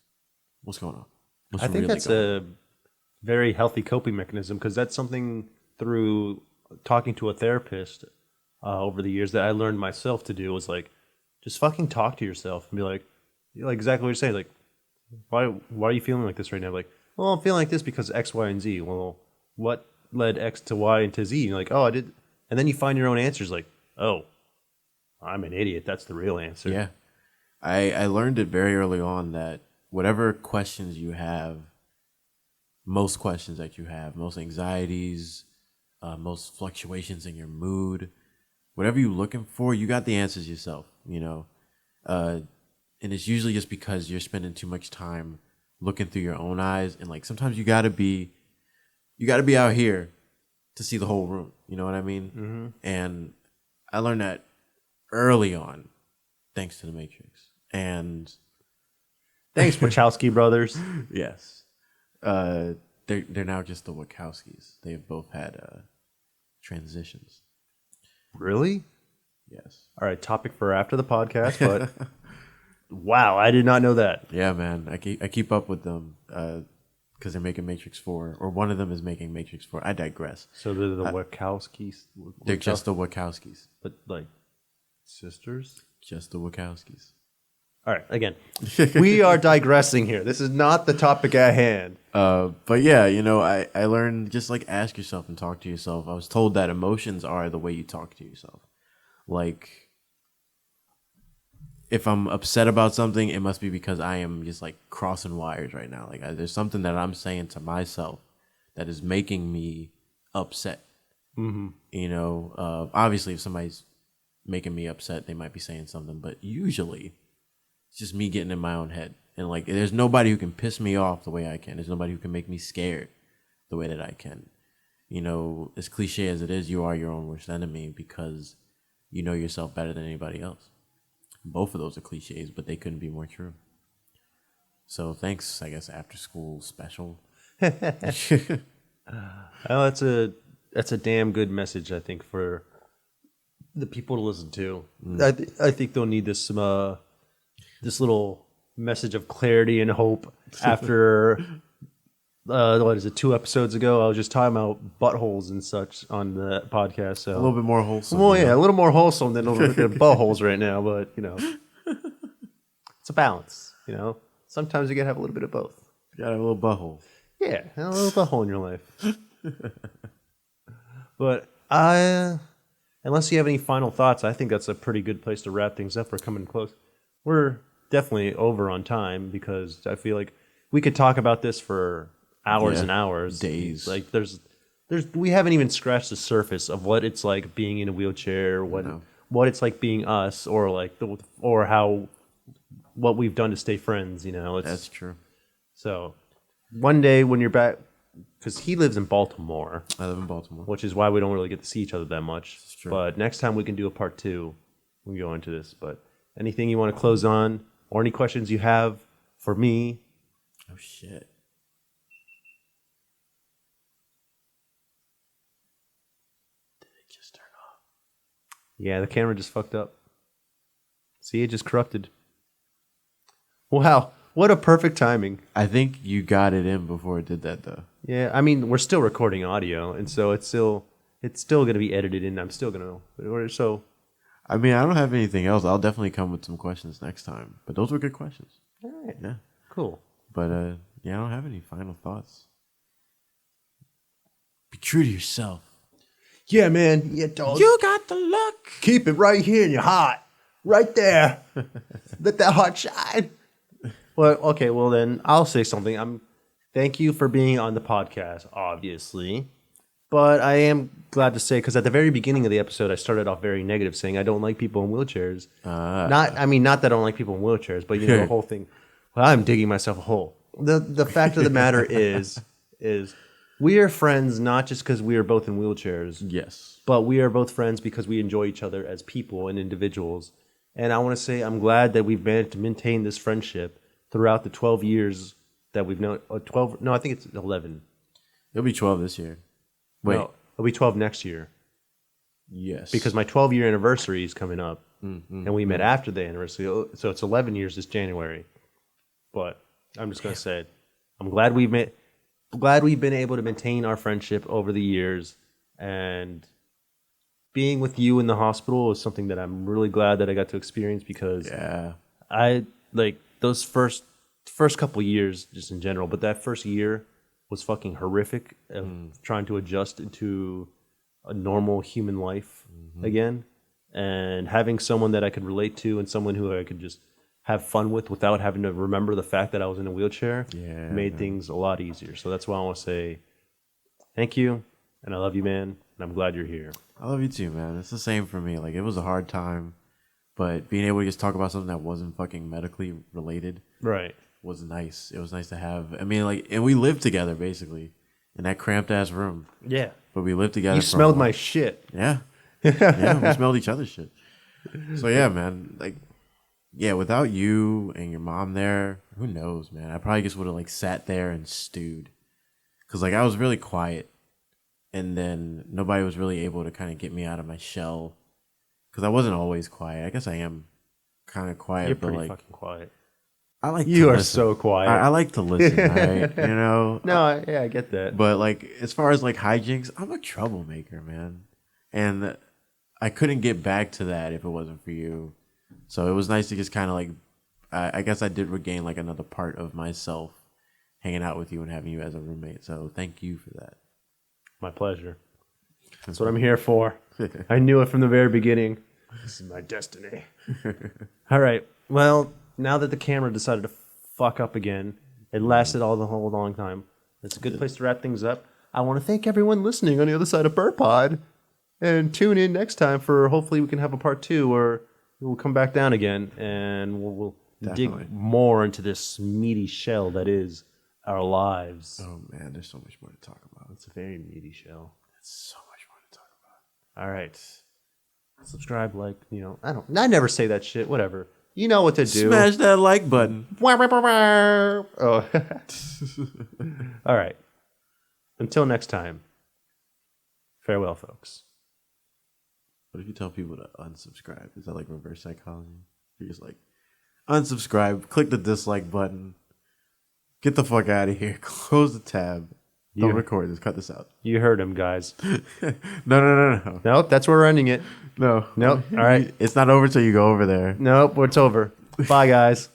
what's going on? What's I think really that's going on? a very healthy coping mechanism, because that's something through talking to a therapist over the years that I learned myself to do, was like, just fucking talk to yourself and be like exactly what you're saying. Like, why are you feeling like this right now? Like, well, I'm feeling like this because X, Y, and Z. Well, what led X to Y and to Z? And you're like, oh, I did. And then you find your own answers like, oh, I'm an idiot. That's the real answer. Yeah. I learned it very early on that whatever questions you have, most questions that you have, most anxieties, most fluctuations in your mood, whatever you're looking for, you got the answers yourself, and it's usually just because you're spending too much time looking through your own eyes, and like sometimes you gotta be out here to see the whole room. You know what I mean? Mm-hmm. And I learned that early on, thanks to the Matrix. And Thanks, Wachowski brothers. yes, they're now just the Wachowskis. They have both had transitions. Really? Yes. All right, topic for after the podcast, but wow, I did not know that. Yeah, man. I keep up with them because they're making Matrix 4, or one of them is making Matrix 4. I digress. So they're the Wachowskis? They're just the Wachowskis. But like sisters? Just the Wachowskis. All right, again, we are digressing here. This is not the topic at hand. But yeah, I learned just like ask yourself and talk to yourself. I was told that emotions are the way you talk to yourself. Like, if I'm upset about something, it must be because I am just like crossing wires right now. Like there's something that I'm saying to myself that is making me upset. Mm-hmm. Obviously if somebody's making me upset, they might be saying something, but usually it's just me getting in my own head. And like, there's nobody who can piss me off the way I can. There's nobody who can make me scared the way that I can. As cliche as it is, you are your own worst enemy because you know yourself better than anybody else. Both of those are cliches, but they couldn't be more true. So thanks, I guess, after school special. Oh, that's a damn good message, I think, for the people to listen to. I think they'll need this this little message of clarity and hope after what is it, 2 episodes ago I was just talking about buttholes and such on the podcast. So A little bit more wholesome. well, yeah, a little more wholesome than looking at buttholes right now, but it's a balance. Sometimes you gotta have a little bit of both. You got a little butthole. Yeah, a little butthole in your life. But unless you have any final thoughts, I think that's a pretty good place to wrap things up. We're coming close. We're definitely over on time because I feel like we could talk about this for hours and hours, days. Like we haven't even scratched the surface of what it's like being in a wheelchair, what it's like being us, or like what we've done to stay friends. That's true. So one day when you're back, because he lives in Baltimore. I live in Baltimore, which is why we don't really get to see each other that much. That's true. But next time we can do a part 2. We can go into this. But anything you want to close on, or any questions you have for me? Oh shit. Did it just turn off? Yeah, the camera just fucked up. See, it just corrupted. Wow, what a perfect timing. I think you got it in before it did that, though. Yeah, I mean, we're still recording audio, and so it's still going to be edited in. I'm still going to... So... I mean, I don't have anything else. I'll definitely come with some questions next time. But those were good questions. All right. Yeah. Cool. But, yeah, I don't have any final thoughts. Be true to yourself. Yeah, man. Yeah, dog. You got the luck. Keep it right here in your heart. Right there. Let that heart shine. Well, okay, well then I'll say something. Thank you for being on the podcast, obviously. But I am glad to say, because at the very beginning of the episode, I started off very negative, saying I don't like people in wheelchairs. Not that I don't like people in wheelchairs, but the whole thing. Well, I'm digging myself a hole. The fact of the matter is we are friends not just because we are both in wheelchairs. Yes. But we are both friends because we enjoy each other as people and individuals. And I want to say I'm glad that we've managed to maintain this friendship throughout the 12 years that we've known. 12? No, I think it's 11. It'll be 12 this year. Wait. No, it'll be 12 next year. Yes. Because my 12-year anniversary is coming up. And we met after the anniversary. So it's 11 years this January. But I'm just going to say, I'm glad we've been able to maintain our friendship over the years. And being with you in the hospital is something that I'm really glad that I got to experience, because I like those first couple of years just in general, but that first year was fucking horrific of trying to adjust into a normal human life again, and having someone that I could relate to and someone who I could just have fun with without having to remember the fact that I was in a wheelchair made things a lot easier. So that's why I want to say thank you, and I love you, man, and I'm glad you're here. I love you too, man. It's the same for me. Like, it was a hard time, but being able to just talk about something that wasn't fucking medically related was nice. It was nice to have. I mean, like, and we lived together basically in that cramped ass room. Yeah. But we lived together. You smelled my shit. Yeah. Yeah, we smelled each other's shit. So yeah, man. Like, yeah, without you and your mom there, who knows, man? I probably just would have like sat there and stewed. Cause like I was really quiet, and then nobody was really able to kind of get me out of my shell. Cause I wasn't always quiet. I guess I am kind of quiet. You're but pretty like, fucking quiet. I like you to are listen. so quiet. I like to listen, right? You know? No, I get that. But like, as far as like hijinks, I'm a troublemaker, man. And I couldn't get back to that if it wasn't for you. So it was nice to just kind of like, I guess I did regain like another part of myself hanging out with you and having you as a roommate. So thank you for that. My pleasure. That's what I'm here for. I knew it from the very beginning. This is my destiny. All right. Well, now that the camera decided to fuck up again, it lasted all the whole long time. It's a good place to wrap things up. I want to thank everyone listening on the other side of BurPod. And tune in next time for hopefully we can have a part 2 where we'll come back down again and we'll dig more into this meaty shell that is our lives. Oh man, there's so much more to talk about. It's a very meaty shell. There's so much more to talk about. All right. Subscribe, like, I never say that shit. Whatever. You know what to do. Smash that like button. Oh. All right. Until next time. Farewell, folks. What if you tell people to unsubscribe? Is that like reverse psychology? You're just like, unsubscribe, click the dislike button, get the fuck out of here, close the tab, don't record this, cut this out. You heard him, guys. No. Nope, that's where we're ending it. No. Nope. All right. It's not over till you go over there. Nope, it's over. Bye, guys.